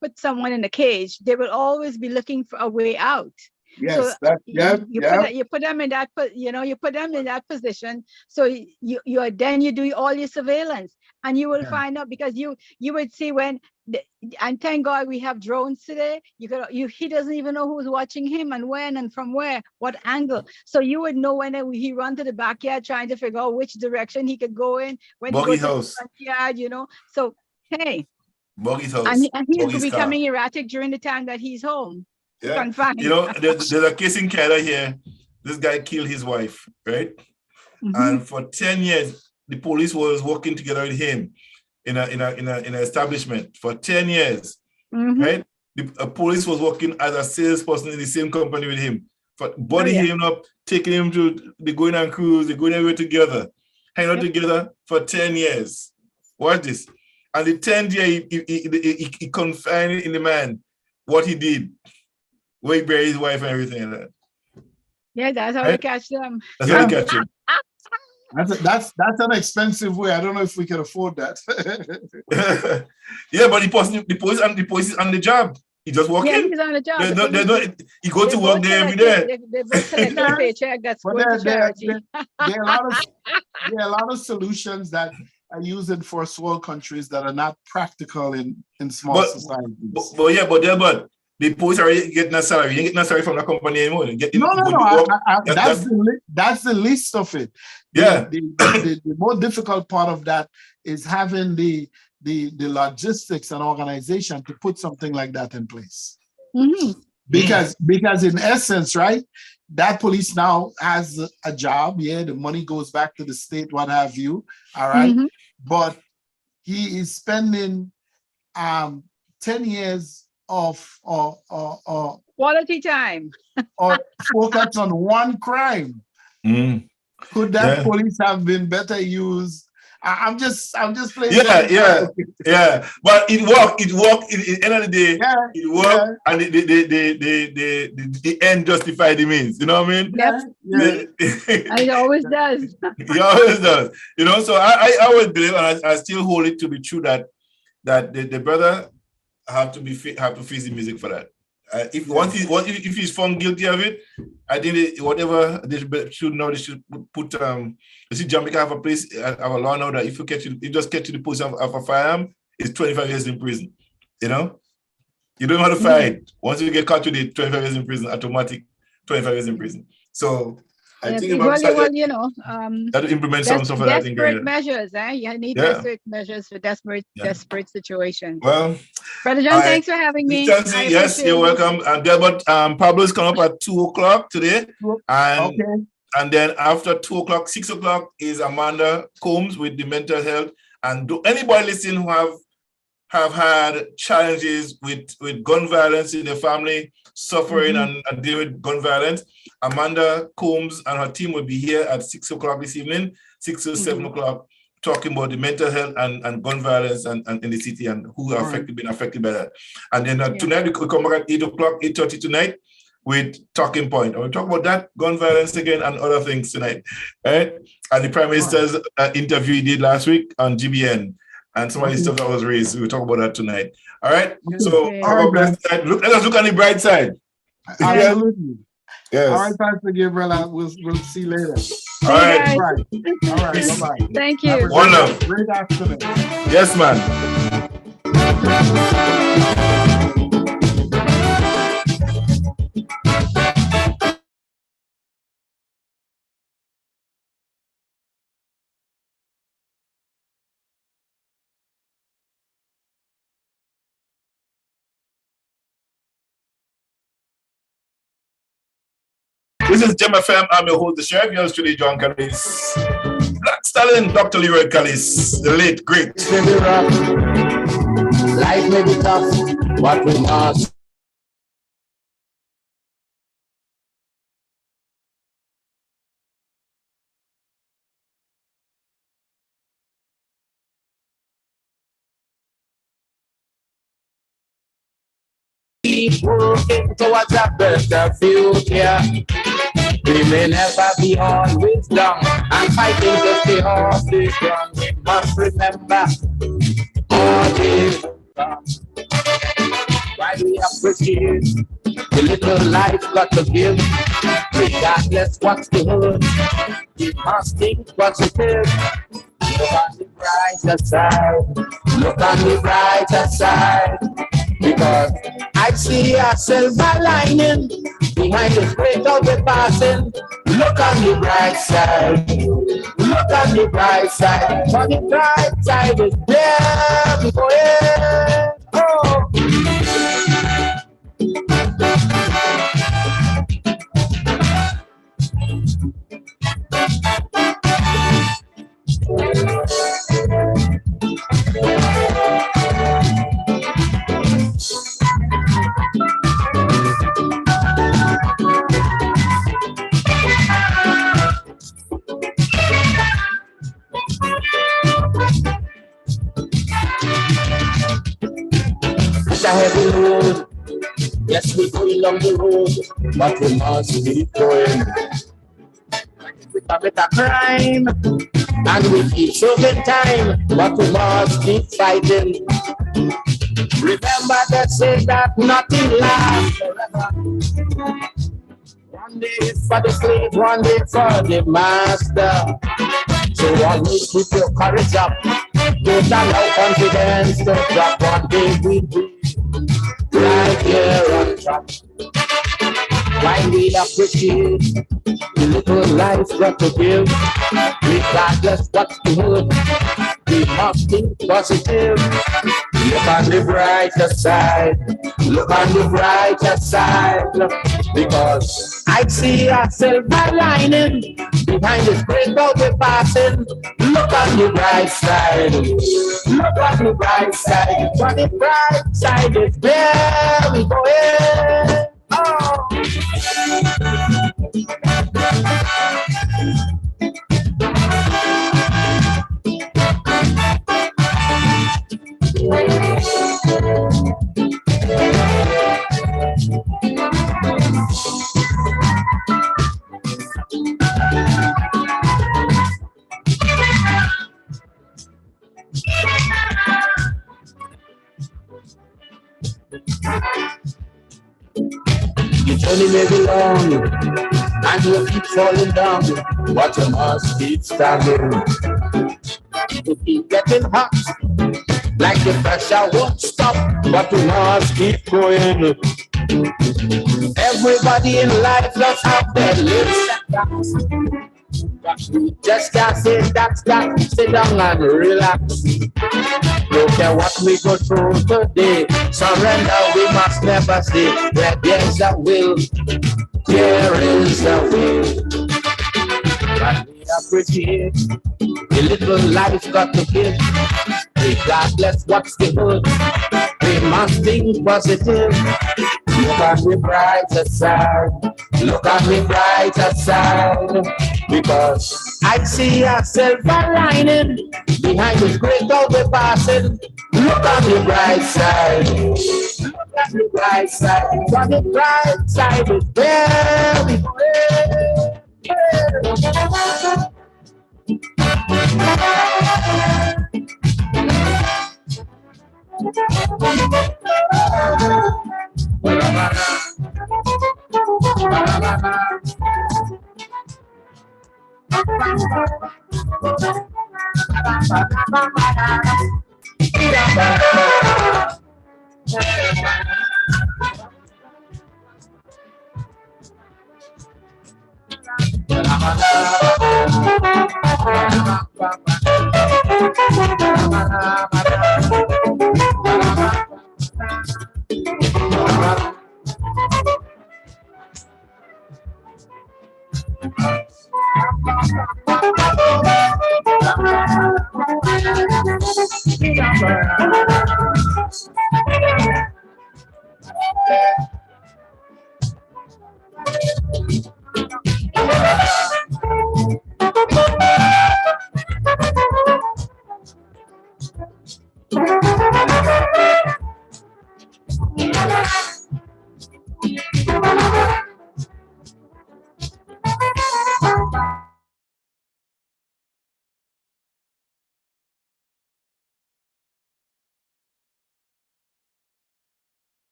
put someone in a cage, they will always be looking for a way out. Yes, so you put them in that, you put them in that position. So you do all your surveillance, and you will find out, because you would see when. And thank God we have drones today. He doesn't even know who's watching him and when and from where, what angle. So you would know when he run to the backyard trying to figure out which direction he could go in. When Buggy he goes house. to the backyard, So hey, Buggy's house. And he's Buggy's becoming car. erratic during the time that he's home. Yeah. Confined. There's a case in Canada here. This guy killed his wife, right? And for 10 years, the police was working together with him in an establishment for 10 years, right? The police was working as a salesperson in the same company with him, buddying him up, taking him they going on cruise, they going everywhere together, hanging out together for 10 years. Watch this. And the 10th year, he confided in the man what he did, where he buried his wife and everything like that. Yeah, that's how we catch them. That's how we catch him. That's an expensive way. I don't know if we can afford that. Yeah, but the police is on the job. He just walk in. He's on the job. He go to work there every day. They both collect their paycheck. That's going to charity. There are a lot of solutions that are used in first world countries that are not practical in small societies. But the police are getting a salary. You ain't getting a salary from the company anymore. That's the least of it. Yeah. The more difficult part of that is having the logistics and organization to put something like that in place. Because in essence, right, that police now has a job. Yeah, the money goes back to the state, what have you. All right. But he is spending 10 years of quality time or focus on one crime. Could that police have been better used I'm just playing. Yeah. But it worked. At the end of the day, it worked, and the end justified the means. You know what I mean? Yep. And it always does. It always does. You know, so I would believe, and I still hold it to be true that the brother have to face the music for that. If he's found guilty of it, I think whatever they should put. You see, Jamaica have a place, have a law now that if you just catch the possession of a firearm, it's 25 years in prison. You know, you don't know how to fight. Once you get caught with it, 25 years in prison, automatic 25 years in prison. So I think about that to implement some stuff like that. Desperate measures, You need desperate measures for desperate situations. Well, Brother John, thanks for having me. Yes, you're welcome. But Pablo's coming up at 2:00 today, and then after 2:00, 6:00 is Amanda Combs with the mental health. And do anybody listening who have had challenges with gun violence in their family, suffering and dealing with gun violence, Amanda Combs and her team will be here at 6:00 this evening, 6 to 7 o'clock, talking about the mental health and gun violence and in the city and who are been affected by that. And then tonight we could come back at 8:30 tonight with Talking Point. We'll talk about that, gun violence again, and other things tonight. Right? And the Prime Minister's interview he did last week on GBN. And some of the stuff that was raised. We'll talk about that tonight. All right. So have a blessed night. Let us look on the bright side. Absolutely. Yes. All right, Pastor Gabriel. We'll see you later. All right. All right. Bye-bye. Thank you. One love. Great afternoon. Yes, man. This is Gem FM. I'm your host, the Sheriff. Yours truly, John Callis. Black Stallion, Dr. Leroy Callis, the late, great. Life may be tough, but we must. Keep working towards a better future. We may never be always down and fighting to stay on the ground. We must remember all is wrong. Why we appreciate the little life got to give, regardless what's the hurt. We must think positive. Look on the brighter side. Look on the brighter side. Because I see a silver lining behind the great of the passing. Look on the bright side. Look on the bright side. For the bright side is there before it. Oh. It's a heavy road. Yes, we go along the road, but we must keep going. We commit a crime, and we keep serving time, but we must keep fighting. Remember that say that nothing lasts forever. One day it's for the slave, one day for the master. So always keep your courage up. Don't allow confidence to drop. One day we'll be right here on top. Why we appreciate the little life got to give, regardless what's the hood, we must think positive. Look on the brighter side. Look on the brighter side. Because I see a silver lining behind this great boat we're passing. Look on the bright side. Look on the bright side. For the bright side is where we going. Oh. journey may be long, and you keep falling down, but you must keep standing. You keep getting hot, like the pressure won't stop, but you must keep going. Everybody in life does have their little setbacks. Just can't say that's that. Sit down and relax. Don't care what we go through today. Surrender we must never say. Where there's a will, there is a way. But we appreciate the little life got to give. Regardless what's the good, we must think positive. Look at the brighter side. Look at the brighter side. Because I see a silver lining behind this great cloud we're passing. Look at the bright side. Look at the bright side. For the bright side is where we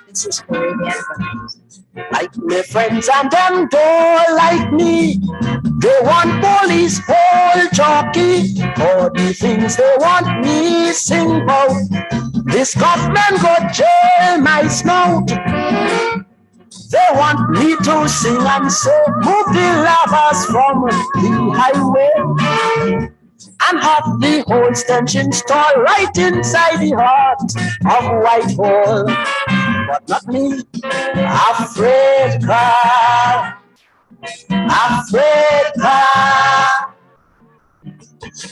This is Caribbean. like my friends and them don't like me. They want police, whole jockey. All the things they want me sing about. This government go jail my snout. They want me to sing and say, move the lovers from the highway. And have the whole stench store right inside the heart of Whitehall. But not me, afraid car, afraid car.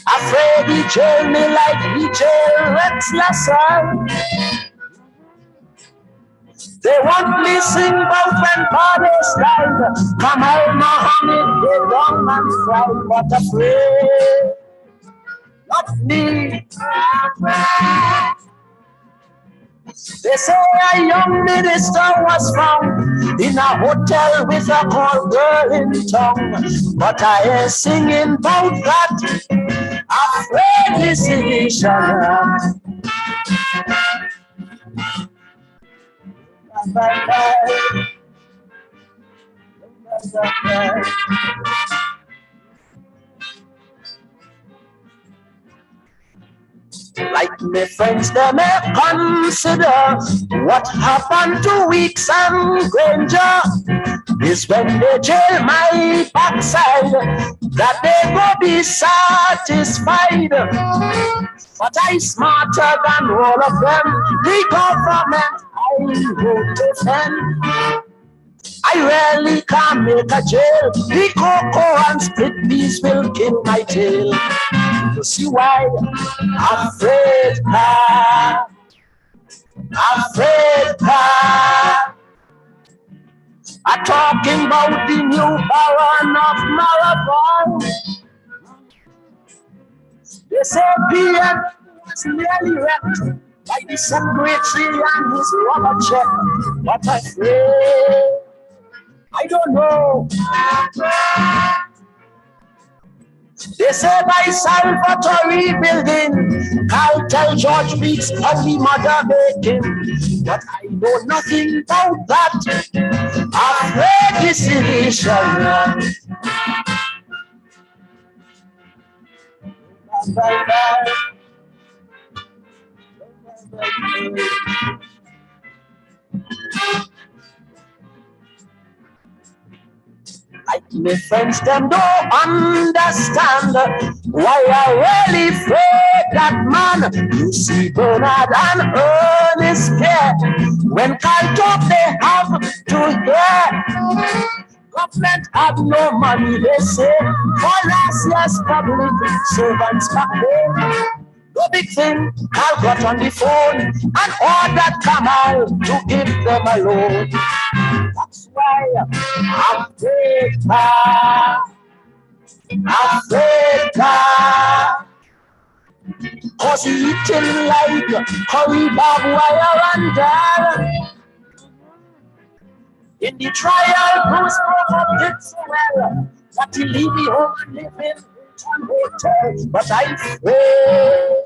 Afraid he jail me like he jail Rex Lassalle. They want me sing about when parties died. Kamal Muhammad, they long and fried, but afraid. Not me. They say a young minister was found in a hotel with a call girl in town. But I ain't singing about that. Afraid this is like my friends, they may consider what happened to Weeks and Granger is when they jail my backside, that they go be satisfied. But I smarter than all of them. The government I will defend. I rarely can make a jail. The cocoa and split peas will kill my tail. You see why? Afraid car, afraid car. I'm talking about the new Baron of Marathon. They say PM was nearly wrecked by the secretary and his rubber check. But I say, I don't know. They say by Salvatore building, I'll tell George Beats how the mother making. But I know nothing about that. I've heard this initial. Like my friends, them don't understand why I really afraid that man. You see Bernard and Ernest care. When Kyle talk, they have to hear. Government have no money, they say. For last year's public servants back home. No big thing, Kyle got on the phone and ordered Kamal to give them a loan. That's why Africa, cause he eating like curry barbed wire and dal. In the trial, Bruce Crawford did so well that he leave me home and live in Hilton Hotel. But I pray.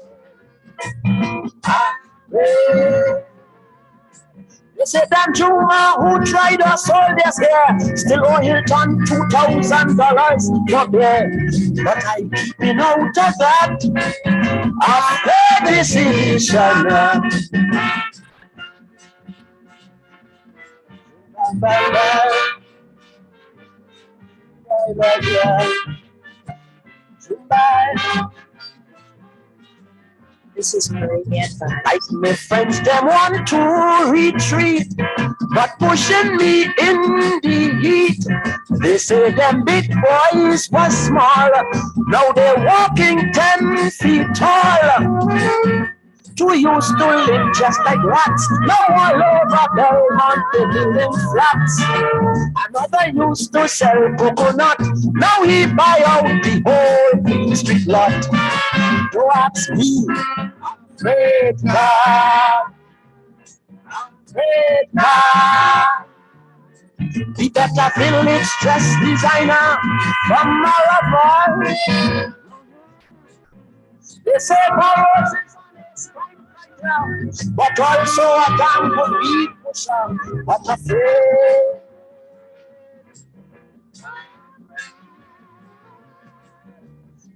They say Dan Juma, who tried us all this year, still owe Hilton $2,000 for beer. But I keeping out of that. After decision. This is Caribbean vibe. Like my friends, them want to retreat, but pushing me in the heat. They say them big boys were small, now they're walking 10 feet tall. Two used to live just like rats, now all over Belmont they building flats. Another used to sell coconut, now he buy out the whole Queen Street lot. Don't ask me, I'm afraid God. The better village dress designer from Marabou. They say Barrows is on his right now, but also a damn good weed pusher, but afraid.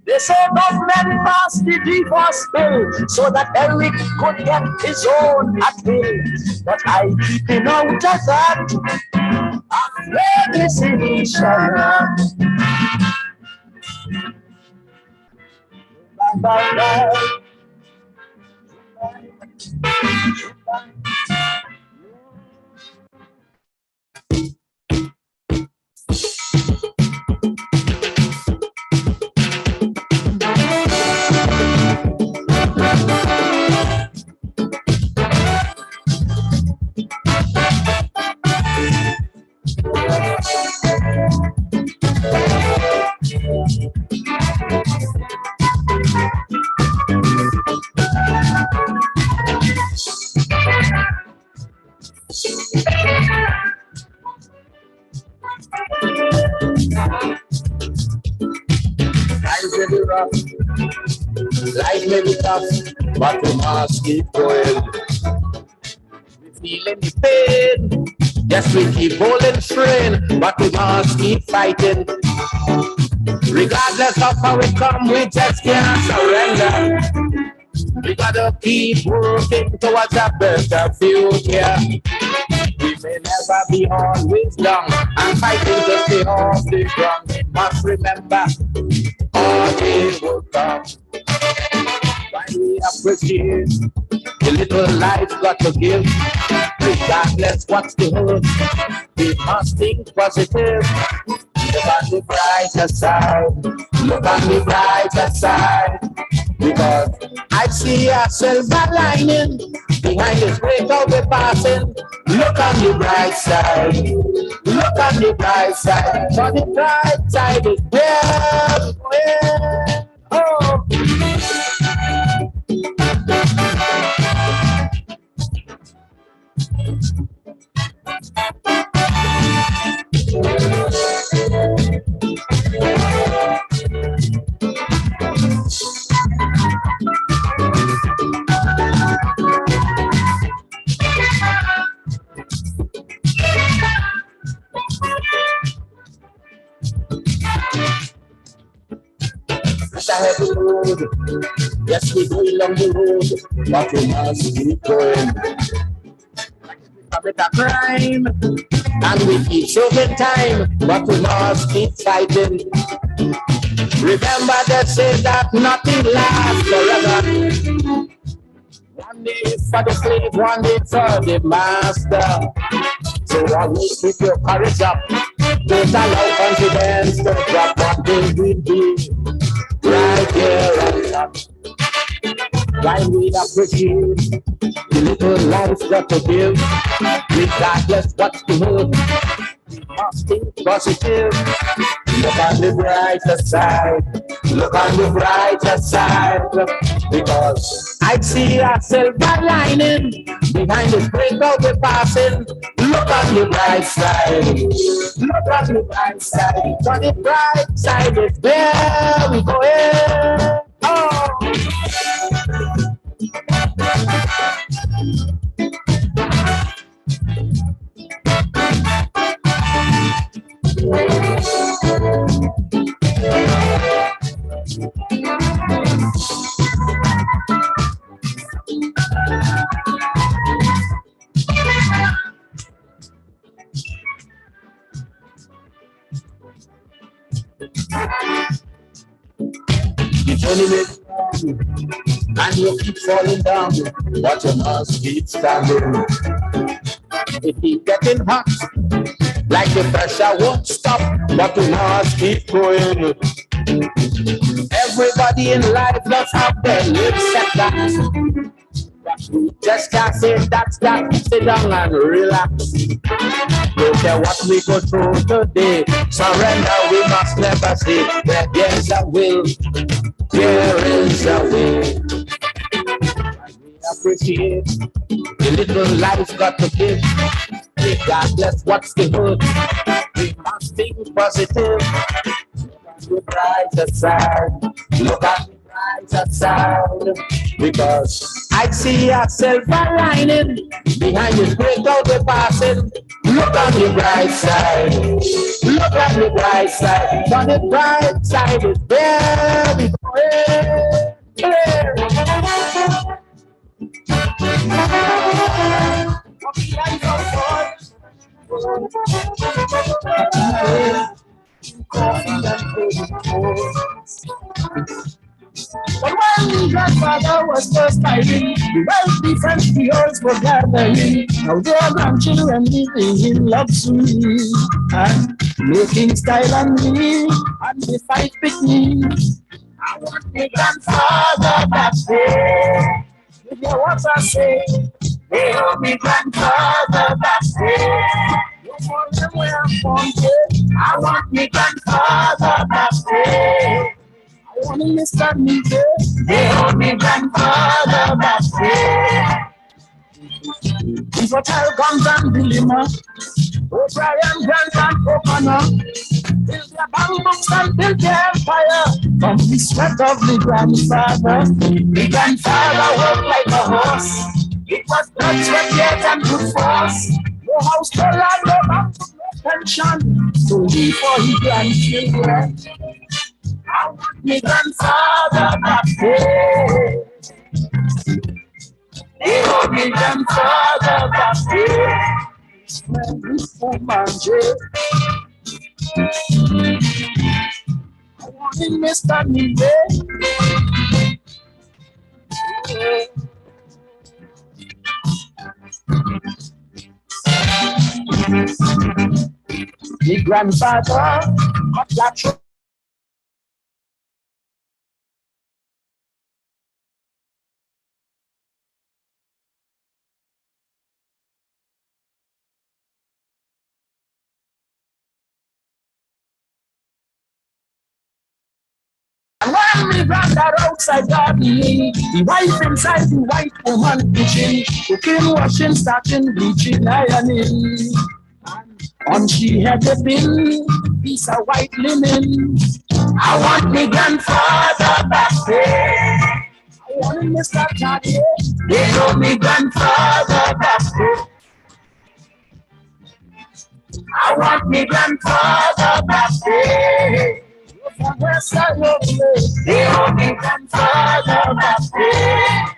They say government passed the divorce bill so that Eric could get his own at will. But I keeping out of that. I'm ready to see Life may be tough, but we must keep going. We feeling the pain, yes, we keep holding strain, but we must keep fighting. Regardless of how it come, we just can't surrender. We gotta keep working towards a better future. We may never be always young and fighting to stay off the ground. We must remember all day will come. Why we appreciate the little life got to give. Regardless what's the hurt, we must think positive. Look on the brighter side. Look on the brighter side. Because I see a silver lining behind this breakout we're passing. Look on the bright side. Look on the bright side. For the bright side is there. Oh. a heavy load. Yes, we go along the road, but we must keep going. Commit a crime, and we keep serving time, but we must keep fighting. Remember they say that nothing lasts forever. One day for the slave, one day for the master. So always keep your courage up. Don't allow confidence to drop. One day we'll be right here on top. Why we appreciate the little life that to give, regardless what's the mood. We must think positive. Look on the brighter side. Look on the brighter side. Because I see a silver lining behind the breakout we're passing. Look on the bright side. Look on the bright side. On the bright side is where we going. Oh. And you keep falling down, but you must keep standing. It keep getting hot, like the pressure won't stop, but you must keep going. Everybody in life does have their little setbacks. We just can't say that's that. Sit down and relax. Don't care what we go through today. Surrender we must never say. Where there's a will, there is a way. We appreciate the little life got to give. Regardless what's the good, we must think positive. Look at the brighter side. Look at the brighter side. Because I see a silver lining behind the breakout we're passing. Look on the bright side. Look on the bright side. On the bright side is where we go. But when grandfather was first fighting, the wealthy French Creoles were gathering. Now their grandchildren living in luxury and making style on me, and they fight with me. I want my grandfather back there. You hear what I say? They want me grandfather back there. You want them where I'm from, I want me grandfather back there. I want to Mr. Nike. They hold me grandfather back there. If a child comes and Bilima, O'Brien, Grant and O'Connor, build their books and build their empire from the sweat of the grandfather. The grandfather worked like a horse. It was blood, sweat, yet and good force. No house, no land, no bank, no pension. So leave for his grandchildren. I want me grandfather back there. They want me grandfather back there. I want him Mr. Nide. The grandfather got that. And when me granddad outside gardening, the wife inside the white woman kitchen, cooking, washing, starting, bleaching, ironing. On she had a bin, piece of white linen. I want me grandfather back there. I want him Mr. Taddy. They know me grandfather back there. I want me grandfather back there. west side of the they all be grandfather back there.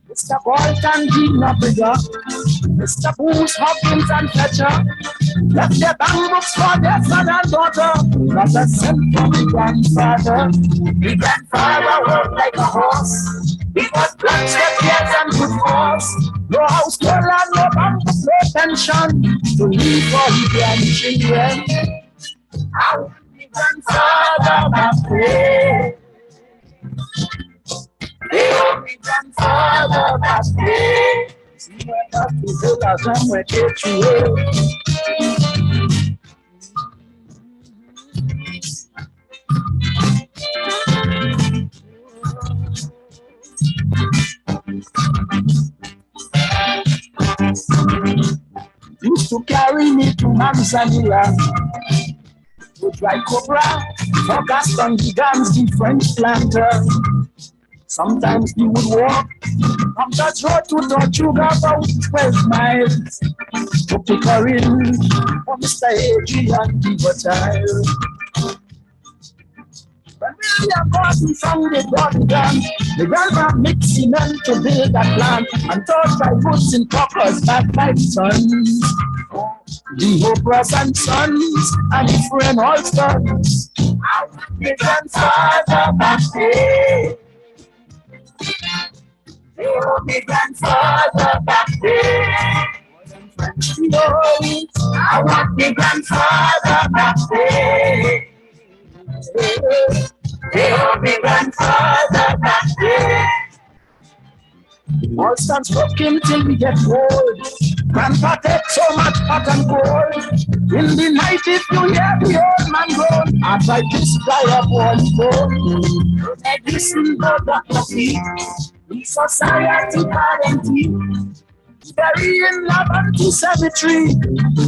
Mr. Bolton, Gina Bridger, Mr. Booth, Hopkins, and Fletcher left their bank books for their son and daughter. Not a cent from the grandfather. The grandfather worked like a horse. He was black, sweat, years, and good force. No house, no land, no bank, no pension to leave for the grandchildren. How the grandfather back there. They owe me grandfather back there. See what up to the somewhere get you. Used to carry me to Manzanilla, to dry cobra, for Gaston Gigans, the French planter. Sometimes he would walk from Dutch Road to Tortuga about 12 miles. To Pickering for Mr. Adrian Beavertile. When William Gordon from the Gordon, the grandma mixed cement to build that plant and taught dry goods in cockers back by sons. The Hopras and sons and the friend Holstons. The grandfather back there. They owe me grandfather back there. I want the grandfather back there. They owe me grandfather back there. All stands working till we get old. Grandpa takes so much pot and gold. In the night, if you hear the old man groan, I try to supply up all the bone. Medicine, but Dr. Feet. In society, guarantee. Bury in Laventry Cemetery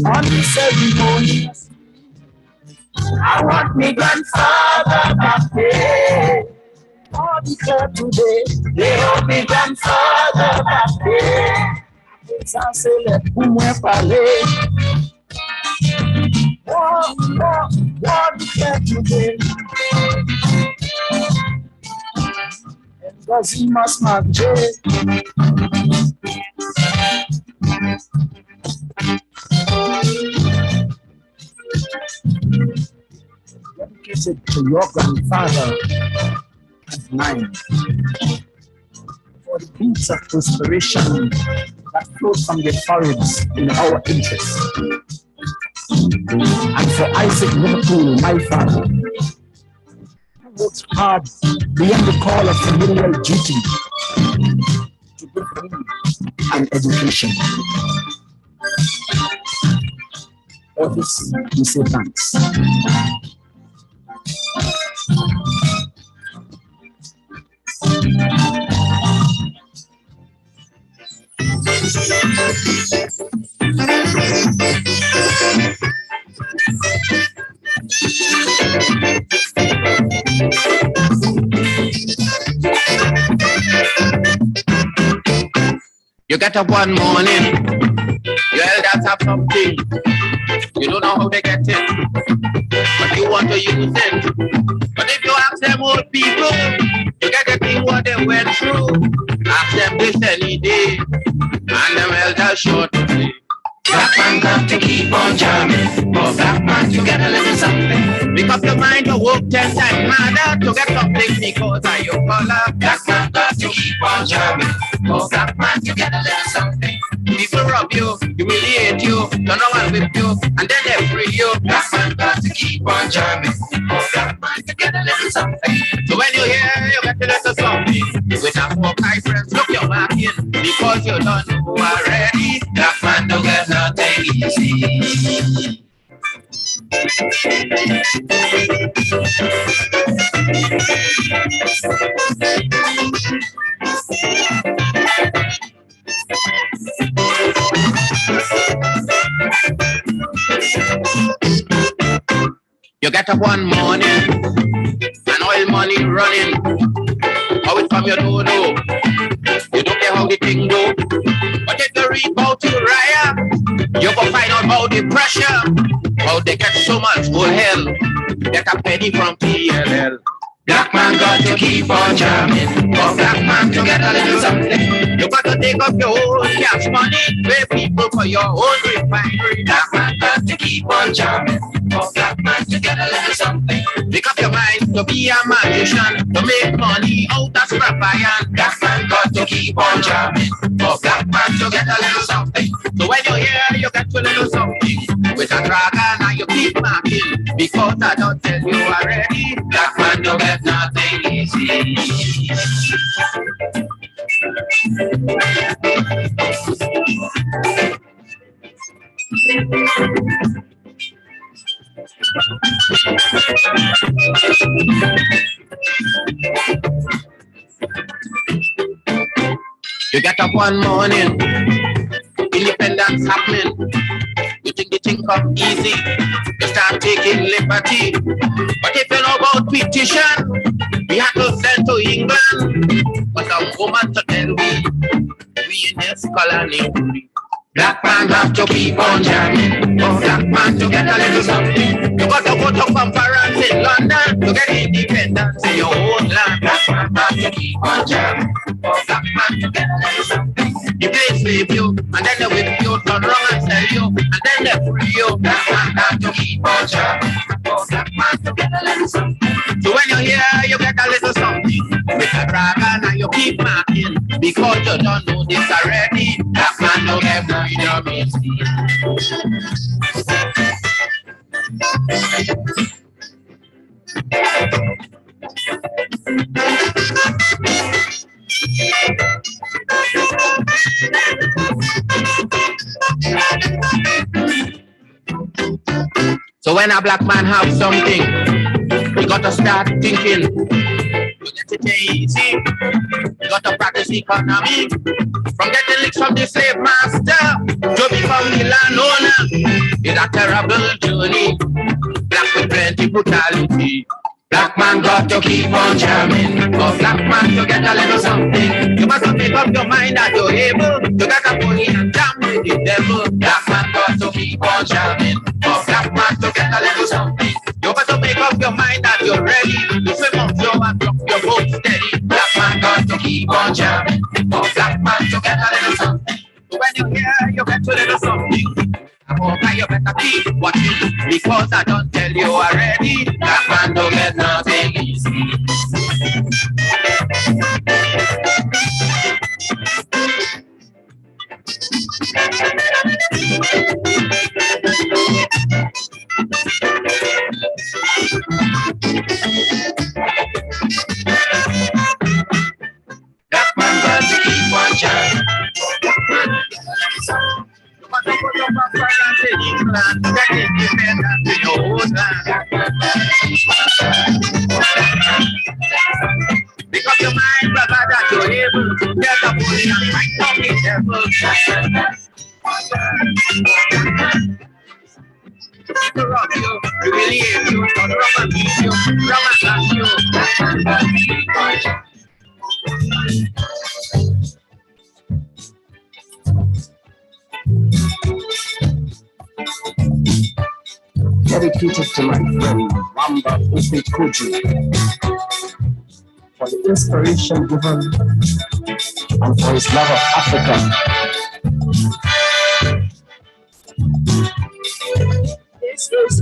on the ceremony. I want me grandfather back there. For the club today, they owe me grandfather back there. Sans se let pour moi parler. Oh, the club today. Cause he must not jail. Dedicated to your grandfather and mine. For the beats of inspiration that flowed from their foreheads in our interest. And for Isaac Liverpool, my father, worked hard beyond the call of familial duty to give me an education. For this, we say thanks. You get up one morning, your elders have something, you don't know how they get it, but you want to use it. But if you ask them old people, you get to think what they went through. Ask them this any day, and them elders sure to say, black man got to keep on jamming. For black man to get a little something. Make up your mind to work 10 times harder to get something because of your color. Black man got to keep on jamming. For black man to get a little something. People rob you, humiliate you, turn around with you, and then they free you. Black man got to keep on jamming. For black man to get a little something. So when you hear, you get a little something. With a four high friends, look your mark in because you don't know already. Black man don't get nothing easy. You get up one morning, and oil money running. How it come you don't know. You don't care how the thing go. But if you read about Uriah, you go find out about the pressure. How they get so much good hell, get a penny from PLL. Black man got to keep on jamming. For black man to get a little something, you got to take up your own cash money, pay people for your own refinery. Black man got to keep on jamming. For black man to get a little something, make up your mind to be a magician, to make money out of scrap iron. Black man got to keep on jamming. For black man to get a little something. So when you're here, you get a little something with a dragon and you keep marking, because I don't tell you already, black man don't get nothing easy. You get up one morning, independence happening. You think the thing come easy, you start taking liberty. But if you know about petition, we have to send to England. But a woman to tell we in this colony. Black man have to keep on jamming. For black man to get a little something, you got to go to conference in London to get independence in your own land. Black man have to keep on jamming. For black man to get a little something. The place leave you, and then they whip you, turn around and sell you, and then they free you. Black man have to keep on jamming. For black man to get a little something. So when you're here, you get a little something with a dragon and you keep marking, because you don't know this already. Black man don't get freedom easy. So when a black man have something, you got to start thinking. You get it easy. You got to practice economy. From getting licks from the slave master to become the landowner is a terrible journey. Black with plenty brutality. Black man got to keep on jamming. For black man to get a little something, you must make up your mind that you're able to get a pony and jam with the devil. Black man got to keep on jamming. For black man to get a little something, you got to make up your mind that you're ready to swim on floor and drop your boat steady. Black man got to keep on jamming. For black man to get a little something. So when you're here, you get a little something. I hope that you better keep watching, because I don't tell you already, black man don't get nothing easy. Black man got to keep on jamming. Pick up your mind, brother, that you're able to get the bully and fight on the devil. To rob you, humiliate you, turn around and beat you, wrong and lash you. Dedicated to my friend Wamba Kuji for the inspiration given and for his love of Africa. This is